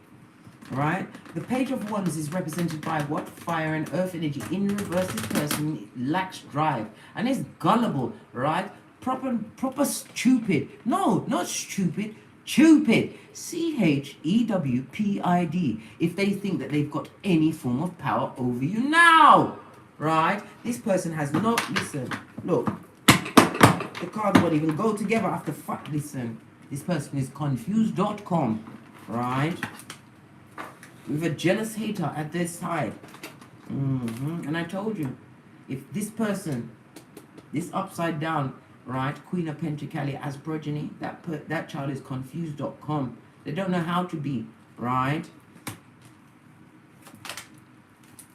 Right? The page of wands is represented by what? Fire and earth energy. In reverse, this person lacks drive and is gullible. Right? Proper stupid. No, not stupid. Stupid. CHEWPID. If they think that they've got any form of power over you now. Right? This person has no... Listen. Look. The cards won't even go together after... Listen. This person is confused.com. Right? With a jealous hater at their side. And I told you, if this person, this upside down, right, Queen of Pentacles as progeny, that child is confused.com. They don't know how to be, right?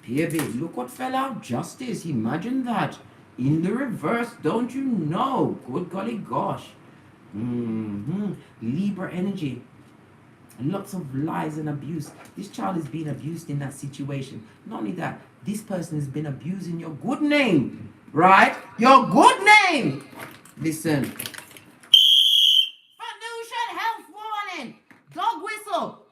Baby, look what fell out. Justice. Imagine that. In the reverse, don't you know? Good golly gosh. Libra energy. Lots of lies and abuse. This child is being abused in that situation. Not only that, this person has been abusing your good name. Right? Your good name. Listen. Financial health warning. Dog whistle.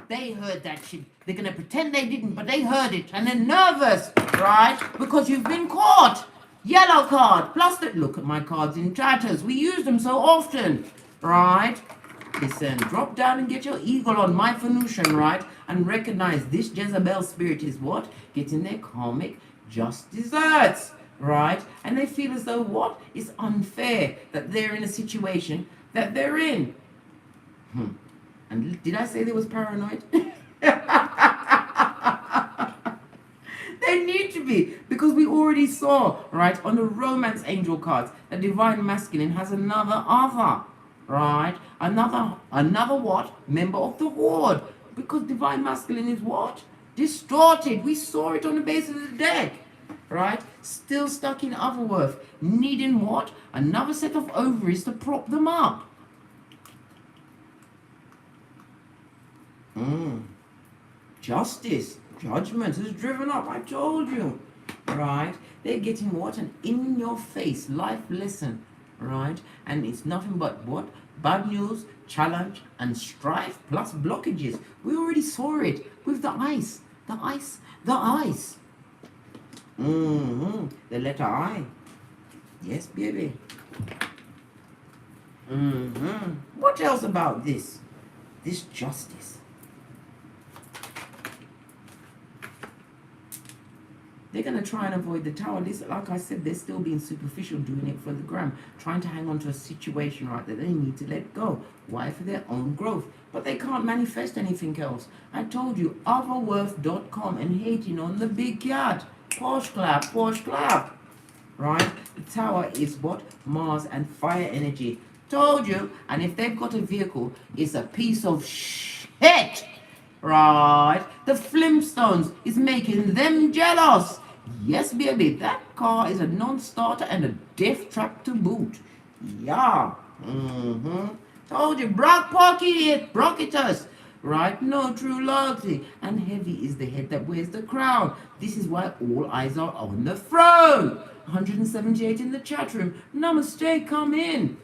They heard that shit. They're going to pretend they didn't, but they heard it. And they're nervous. Right? Because you've been caught. Yellow card. Plus, look at my cards in tatters. We use them so often. Right? Listen, drop down and get your eagle on, my Venusian, right? And recognize this Jezebel spirit is what? Getting their karmic just desserts, right? And they feel as though what? It's unfair that they're in a situation that they're in. And did I say they was paranoid? They need to be, because we already saw, right, on the romance angel cards, that divine masculine has another other. Right? Another what? Member of the horde. Because divine masculine is what? Distorted. We saw it on the base of the deck. Right? Still stuck in otherworth. Needing what? Another set of ovaries to prop them up. Justice. Judgment is driven up. I told you. Right? They're getting what? An in-your-face life lesson. Right? And it's nothing but what? Bad news, challenge, and strife, plus blockages. We already saw it with the ice. The ice. The ice. The letter I. Yes, baby. What else about this? This justice. They're going to try and avoid the tower. This, like I said, they're still being superficial, doing it for the gram, trying to hang on to a situation, right, that they need to let go. Why? For their own growth. But they can't manifest anything else. I told you, otherworth.com and hating on the big cat. Posh clap, posh clap. Right? The tower is what? Mars and fire energy. Told you. And if they've got a vehicle, it's a piece of shit. Right? The Flintstones is making them jealous. Yes, baby, that car is a non-starter and a death trap to boot. Yeah. Told you, Brock Pocket, Brocketus. Right? No true loyalty. And heavy is the head that wears the crown. This is why all eyes are on the throne. 178 in the chat room. Namaste, come in.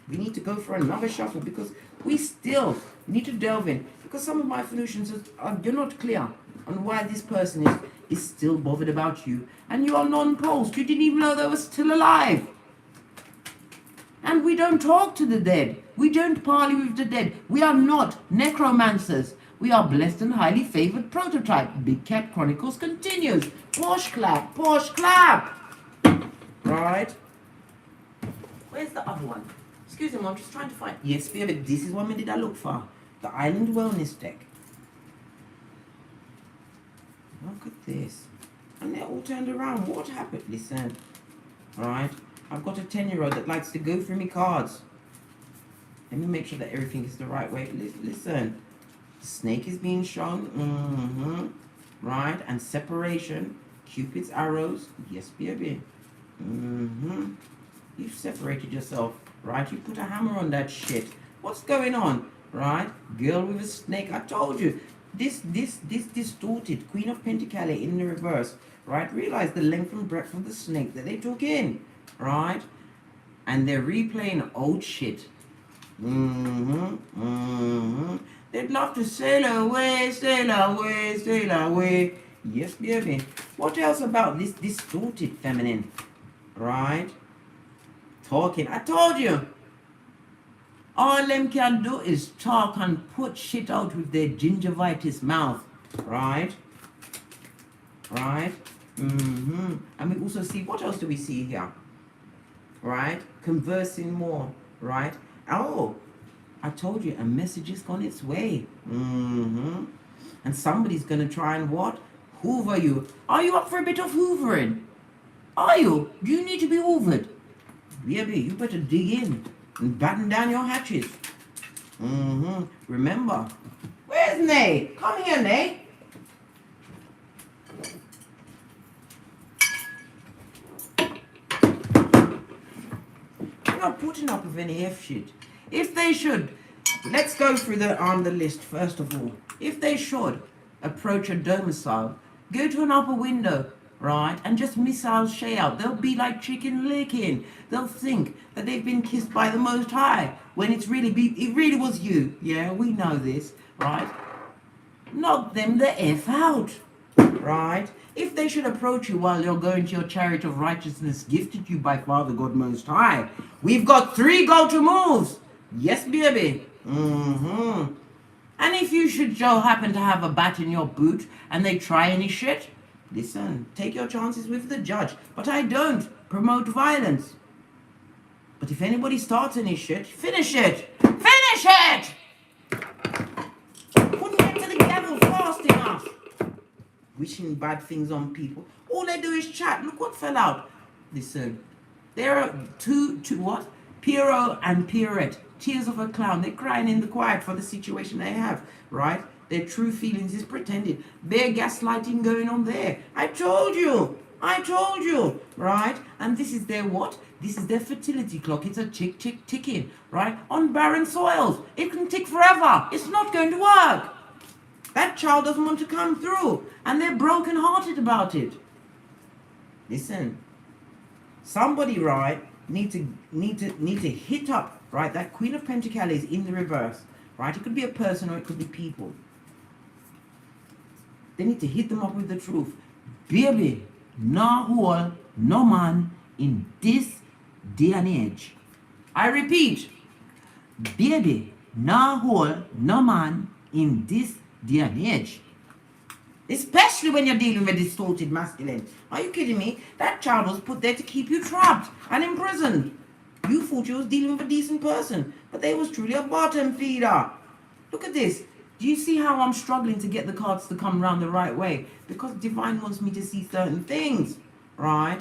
We need to go for another shuffle because we still need to delve in. Because some of my Venusians are you're not clear. on why this person is still bothered about you. And you are non-pulsed. You didn't even know they were still alive. And we don't talk to the dead. We don't parley with the dead. We are not necromancers. We are blessed and highly favored prototype. Big Cat Chronicles continues. Posh clap, posh clap. Right? Where's the other one? Excuse me, I'm just trying to find. Yes, baby, this is what did I look for. The Island Wellness deck. Look at this. And they're all turned around. What happened? Listen. Alright? I've got a 10-year-old that likes to go through me cards. Let me make sure that everything is the right way. Listen. The snake is being shown. Right? And separation. Cupid's arrows. Yes, baby. You've separated yourself. Right? You put a hammer on that shit. What's going on? Right? Girl with a snake. I told you. This distorted Queen of Pentacles in the reverse. Right? Realize the length and breadth of the snake that they took in. Right? And they're replaying old shit. They'd love to sail away, sail away, sail away. Yes, baby. What else about this distorted feminine? Right? Talking. I told you. All them can do is talk and put shit out with their gingivitis mouth. Right? Right? And we also see, what else do we see here? Right? Conversing more. Right? Oh, I told you, a message is on its way. And somebody's going to try and what? Hoover you. Are you up for a bit of hoovering? Are you? Do you need to be hoovered? Baby, you better dig in and batten down your hatches. Remember. Where's Nay? Come here, Nay. I'm not putting up with any F shit. If they should, let's go through the list first of all. If they should approach a domicile, go to an upper window, right, and just missile shay out. They'll be like chicken licking. They'll think that they've been kissed by the Most High when it really was you. Yeah, we know this, right? Knock them the F out, right? If they should approach you while you're going to your chariot of righteousness gifted you by Father God Most High, we've got 3 go-to moves. Yes, baby. And if you should happen to have a bat in your boot and they try any shit, listen, take your chances with the judge. But I don't promote violence. But if anybody starts any shit, finish it. Finish it! Couldn't get to the devil fast enough. Wishing bad things on people. All they do is chat. Look what fell out. Listen, there are two what? Pierrot and Pierrette. Tears of a clown. They're crying in the quiet for the situation they have, right? Their true feelings is pretended. Their gaslighting going on there. I told you, right? And this is their what? This is their fertility clock. It's a tick, tick, ticking, right? On barren soils. It can tick forever. It's not going to work. That child doesn't want to come through. And they're broken-hearted about it. Listen. Somebody, right, need to hit up, right, that Queen of Pentacles in the reverse, right? It could be a person or it could be people. They need to hit them up with the truth. Baby, no hole, no man in this day and age. I repeat, baby, no hole, no man in this day and age. Especially when you're dealing with a distorted masculine. Are you kidding me? That child was put there to keep you trapped and imprisoned. You thought you was dealing with a decent person, but they was truly a bottom feeder. Look at this. Do you see how I'm struggling to get the cards to come around the right way? Because Divine wants me to see certain things, right?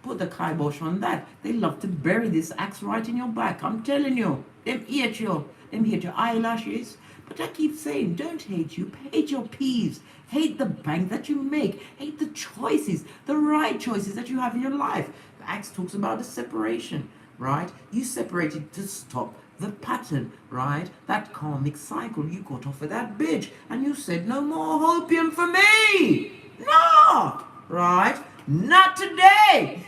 Put the kibosh on that. They love to bury this axe right in your back. I'm telling you. Them hate your eyelashes. But I keep saying, don't hate you. Hate your peeves. Hate the bank that you make. Hate the choices, the right choices that you have in your life. The axe talks about the separation, right? You separated to stop the pattern, right? That karmic cycle. You got off of that bitch and you said, no more hopium for me. No, right? Not today.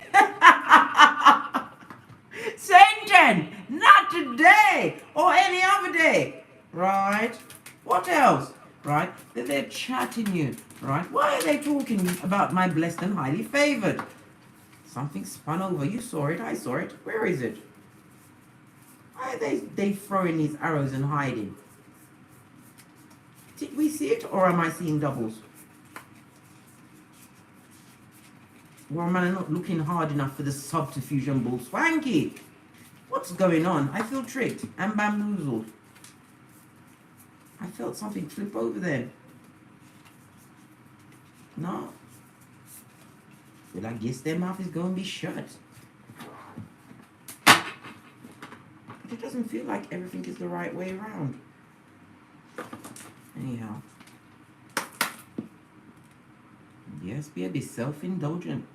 Satan, not today or any other day, right? What else? right? They're chatting you, right? Why are they talking about my blessed and highly favored? Something spun over. You saw it. I saw it. Where is it? Why are they throwing these arrows and hiding? Did we see it, or am I seeing doubles? Or am I not looking hard enough for the subterfuge and bull swanky? What's going on? I feel tricked and bamboozled. I felt something flip over there. No. Well, I guess their mouth is going to be shut. But it doesn't feel like everything is the right way around. Anyhow. Yes, be self-indulgent.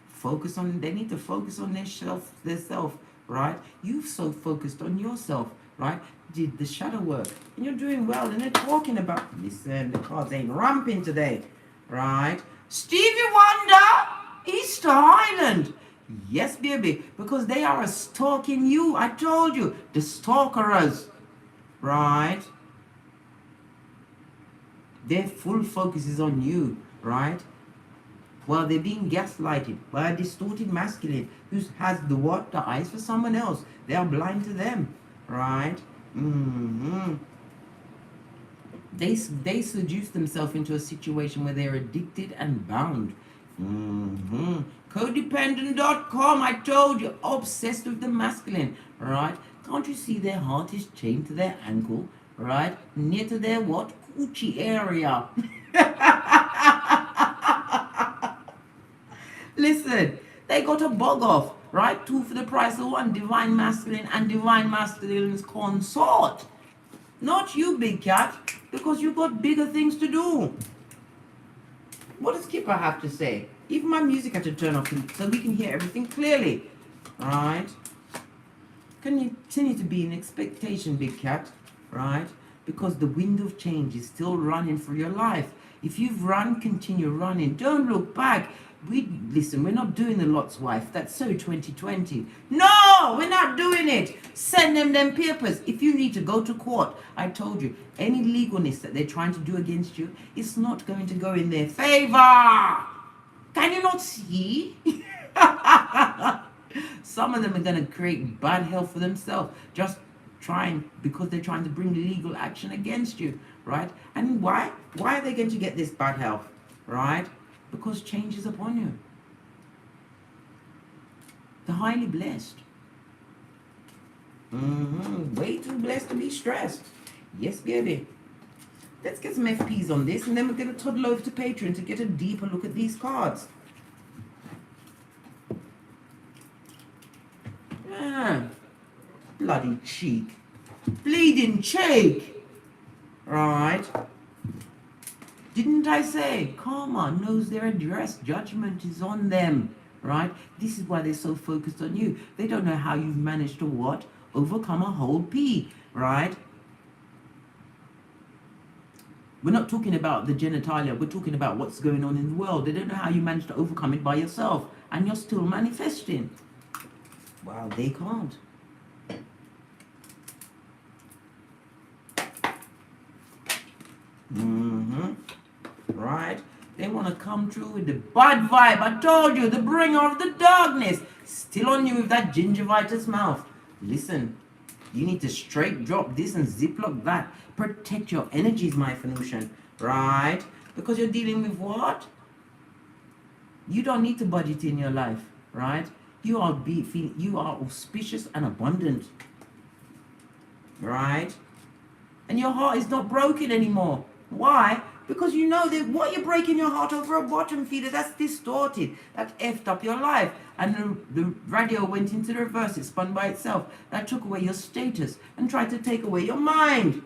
Focus on, they need to focus on their self, right? You've so focused on yourself, right? Did the shadow work. And you're doing well. And they're talking about, listen, the cards ain't ramping today, right? Stevie Wonder, Easter Island. Yes, baby, because they are stalking you. I told you, the stalkerers, right? Their full focus is on you, right? Well, they're being gaslighted by a distorted masculine who has the what? The eyes for someone else. They are blind to them, right? They seduce themselves into a situation where they're addicted and bound. Codependent.com, I told you, obsessed with the masculine, right? Can't you see their heart is chained to their ankle, right? Near to their what? Coochie area. Listen, they got a bug off, right? 2 for the price of 1, divine masculine and divine masculine's consort. Not you, big cat, because you've got bigger things to do. What does Kipper have to say? Even my music had to turn off so we can hear everything clearly, right? Continue to be in expectation, big cat, right? Because the wind of change is still running for your life. If you've run, continue running. Don't look back. Listen, we're not doing the Lot's wife. That's so 2020. No, we're not doing it. Send them papers. If you need to go to court, I told you, any legalness that they're trying to do against you, it's not going to go in their favor. Can you not see? Some of them are going to create bad health for themselves. Just because they're trying to bring legal action against you, right? And why? Why are they going to get this bad health, right? Because change is upon you. The highly blessed. Way too blessed to be stressed. Yes, baby. Let's get some FPs on this, and then we're going to toddle over to Patreon to get a deeper look at these cards. Bloody cheek. Bleeding cheek. Right. Didn't I say? Karma knows their address. Judgment is on them. Right? This is why they're so focused on you. They don't know how you've managed to what? Overcome a whole P. Right? We're not talking about the genitalia. We're talking about what's going on in the world. They don't know how you managed to overcome it by yourself. And you're still manifesting. Wow, they can't. Right? They want to come through with the bad vibe. I told you, the bringer of the darkness. Still on you with that gingivitis mouth. Listen, you need to straight drop this and ziplock that. Protect your energies, my Venusian. Right? Because you're dealing with what? You don't need to budget in your life. Right? You are auspicious and abundant. Right? And your heart is not broken anymore. Why? Because you know that what you're breaking your heart over a bottom feeder, that's distorted. That effed up your life. And the radio went into the reverse. It spun by itself. That took away your status and tried to take away your mind.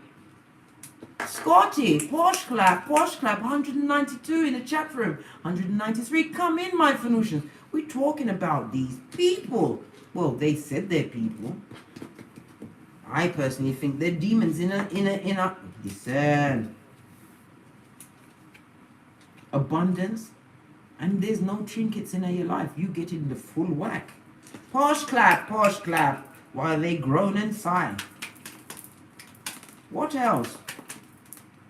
Scotty, Porsche clap, 192 in the chat room. 193, come in, my Venusians. We're talking about these people. Well, they said they're people. I personally think they're demons in a listen. Abundance, and there's no trinkets in your life. You get in the full whack. Posh clap, while they groan and sigh. What else?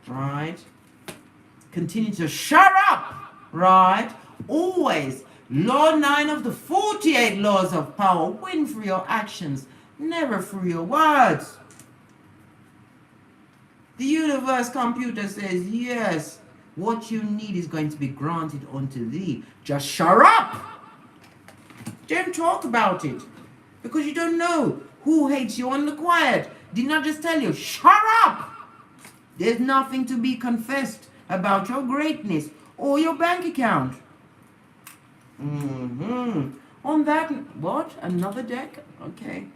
right? Continue to shut up, right? Always. Law 9 of the 48 laws of power. Win through your actions, never through your words. The universe computer says, yes, what you need is going to be granted unto thee. Just shut up. Don't talk about it. Because you don't know who hates you on the quiet. Did not just tell you, shut up. There's nothing to be confessed about your greatness or your bank account. On that, what? Another deck? Okay.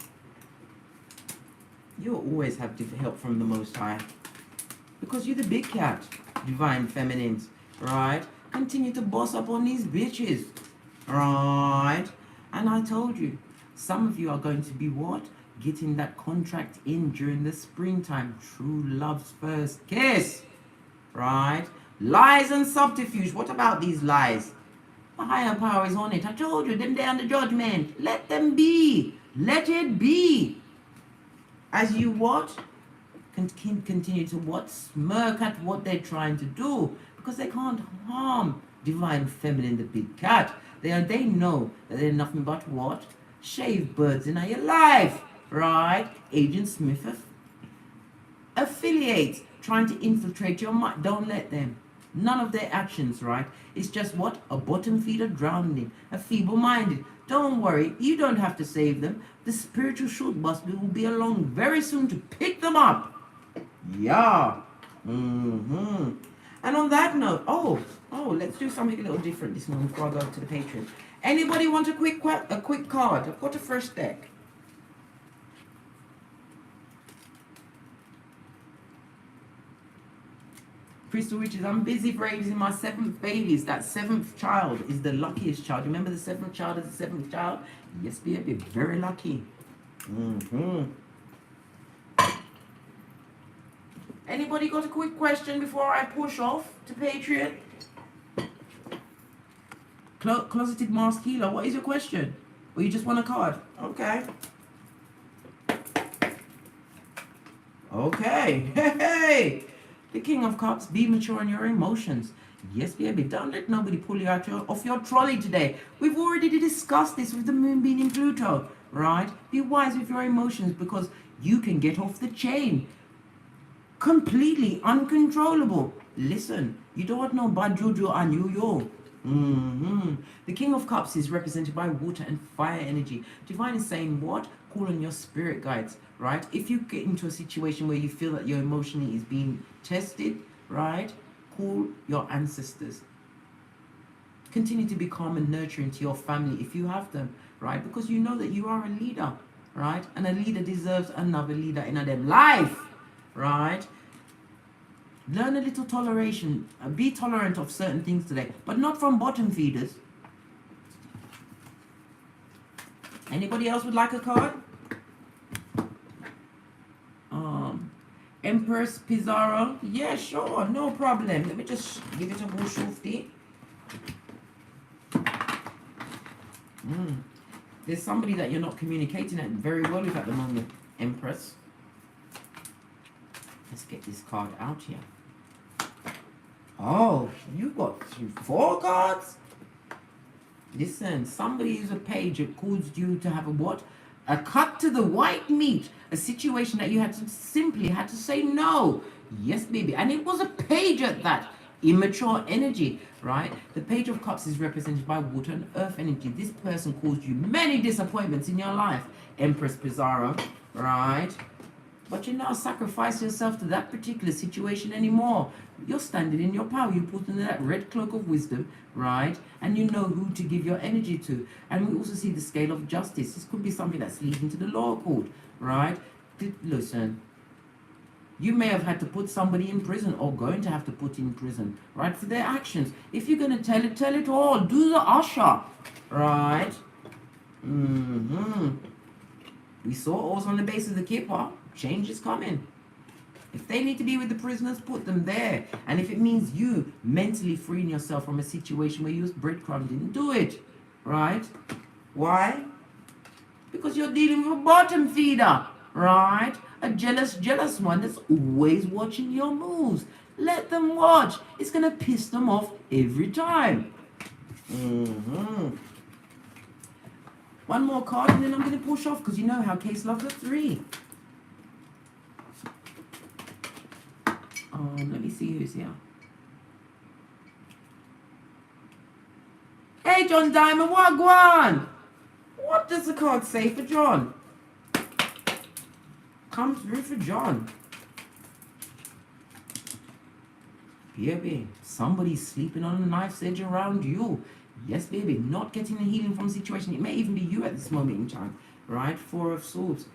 You'll always have help from the Most High. Because you're the big cat, divine feminines, right? Continue to boss up on these bitches, right? And I told you, some of you are going to be what? Getting that contract in during the springtime. True love's first kiss, right? Lies and subterfuge. What about these lies? The higher power is on it. I told you, them there on the judgment. Let them be. Let it be. As you what? Continue to what? Smirk at what they're trying to do. Because they can't harm divine feminine, the big cat. They know that they're nothing but what? Shave birds in your life. Right? Agent Smith affiliates. Trying to infiltrate your mind. Don't let them. None of their actions, right? It's just what? A bottom feeder drowning, a feeble-minded. Don't worry, you don't have to save them. The spiritual short bus will be along very soon to pick them up. Yeah. And on that note, let's do something a little different this morning before I go to the Patreon. Anybody want a quick card? I've got a fresh deck. Crystal Riches, I'm busy raising my 7th babies. That 7th child is the luckiest child. Remember the 7th child is the 7th child? Yes, baby, very lucky. Anybody got a quick question before I push off to Patreon? Closeted Mask Healer, what is your question? Or you just want a card? Okay. Okay. Hey! The King of Cups, be mature in your emotions. Yes, baby, don't let nobody pull you off your trolley today. We've already discussed this with the moon being in Pluto, right? Be wise with your emotions because you can get off the chain. Completely uncontrollable. Listen, you don't want no bad juju on you, yo. The King of Cups is represented by water and fire energy. Divine is saying what? Call on your spirit guides, right? If you get into a situation where you feel that your emotionally is being tested, right? Call your ancestors. Continue to be calm and nurturing to your family if you have them, right? Because you know that you are a leader, right? And a leader deserves another leader in their life, right? Learn a little toleration. Be tolerant of certain things today, but not from bottom feeders. Anybody else would like a card? Empress Pizarro. Yeah, sure, no problem. Let me just give it a whoosh oofty. There's somebody that you're not communicating very well with at the moment, Empress. Let's get this card out here. Oh, you got 4 cards? Listen, somebody is a page that caused you to have a what? A cut to the white meat. A situation that you had to simply say no. Yes, baby. And it was a page at that. Immature energy, right? The Page of Cups is represented by water and earth energy. This person caused you many disappointments in your life. Empress Pizarro, right? But you now sacrifice yourself to that particular situation anymore. You're standing in your power. You put on that red cloak of wisdom, right? And you know who to give your energy to. And we also see the scale of justice. This could be something that's leading to the law court, right? Listen, you may have had to put somebody in prison or going to have to put in prison, right? For their actions. If you're going to tell it all. Do the usher, right? We saw also on the base of the Kippa. Change is coming. If they need to be with the prisoners, put them there. And if it means you mentally freeing yourself from a situation where you was breadcrumbed, didn't do it. Right? Why? Because you're dealing with a bottom feeder. Right? A jealous one that's always watching your moves. Let them watch. It's going to piss them off every time. One more card and then I'm going to push off, because you know how case loves a 3. Let me see who's here. Hey, John Diamond, wagwan! What does the card say for John? Come through for John. Baby, somebody's sleeping on a knife's edge around you. Yes, baby, not getting the healing from situation. It may even be you at this moment in time, right? 4 of Swords.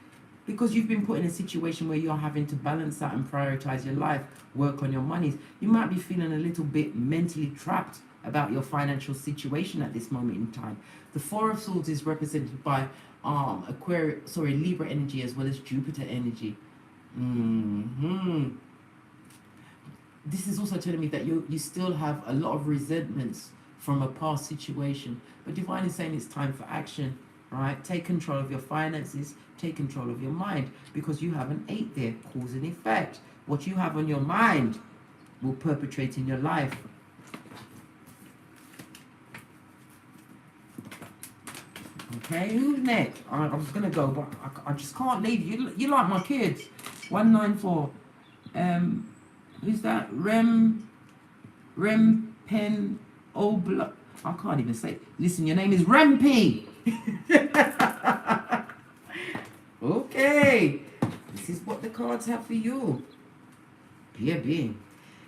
Because you've been put in a situation where you're having to balance out and prioritize your life, work on your monies. You might be feeling a little bit mentally trapped about your financial situation at this moment in time. The 4 of Swords is represented by Libra energy as well as Jupiter energy. This is also telling me that you still have a lot of resentments from a past situation. But Divine is saying it's time for action, right? Take control of your finances, take control of your mind, because you have an 8 there, cause and effect. What you have on your mind will perpetrate in your life. Okay, who's next? I was going to go, but I just can't leave you. You like my kids. 194. Who's that? Rem Pen Obla. I can't even say. Listen, your name is Rempy. Okay. This is what the cards have for you. Baby.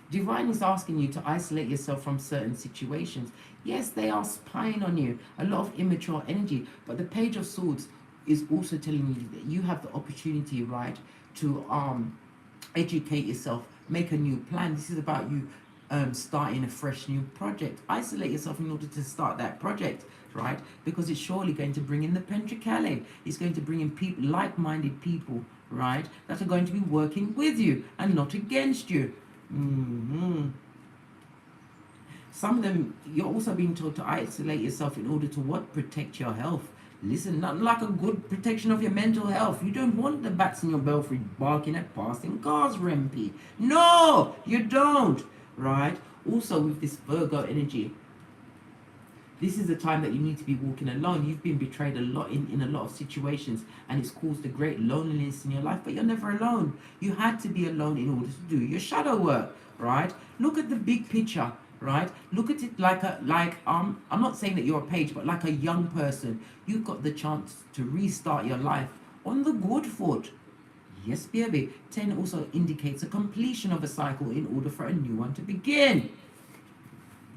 Divine is asking you to isolate yourself from certain situations. Yes, they are spying on you. A lot of immature energy. But the Page of Swords is also telling you that you have the opportunity, right, to educate yourself, make a new plan. This is about you starting a fresh new project. Isolate yourself in order to start that project, right? Because it's surely going to bring in the Pentacale. It's going to bring in people, like-minded people, right, that are going to be working with you and not against you. Some of them, you're also being told to isolate yourself in order to what? Protect your health. Listen, nothing like a good protection of your mental health. You don't want the bats in your belfry barking at passing cars, Rempy. No, you don't, right? Also, with this Virgo energy, this is the time that you need to be walking alone. You've been betrayed a lot in a lot of situations, and it's caused a great loneliness in your life, but you're never alone. You had to be alone in order to do your shadow work, right? Look at the big picture, right? Look at it like I'm not saying that you're a page, but like a young person. You've got the chance to restart your life on the good foot. Yes, baby. 10 also indicates a completion of a cycle in order for a new one to begin.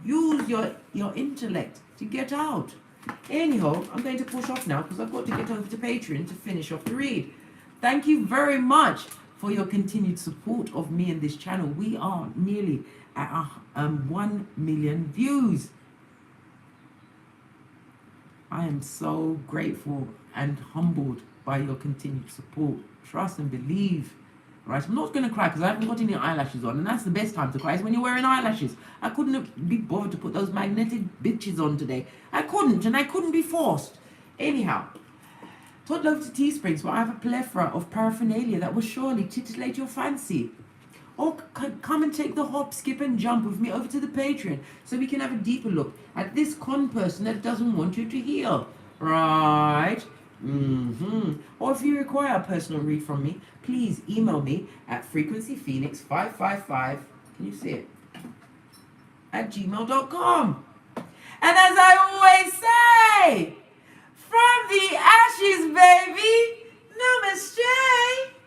Use your intellect to get out. Anyhow, I'm going to push off now because I've got to get over to Patreon to finish off the read. Thank you very much for your continued support of me and this channel. We are nearly at 1 million views. I am so grateful and humbled by your continued support. Trust and believe. Right, I'm not going to cry because I haven't got any eyelashes on, and that's the best time to cry is when you're wearing eyelashes. I couldn't be bothered to put those magnetic bitches on today. I couldn't, and I couldn't be forced. Anyhow, toddle over to Teesprings, where I have a plethora of paraphernalia that will surely titillate your fancy. Or come and take the hop, skip, and jump with me over to the Patreon so we can have a deeper look at this con person that doesn't want you to heal. Right? Or if you require a personal read from me, please email me at frequencyphoenix555, can you see it, @gmail.com. And as I always say, from the ashes, baby, namaste.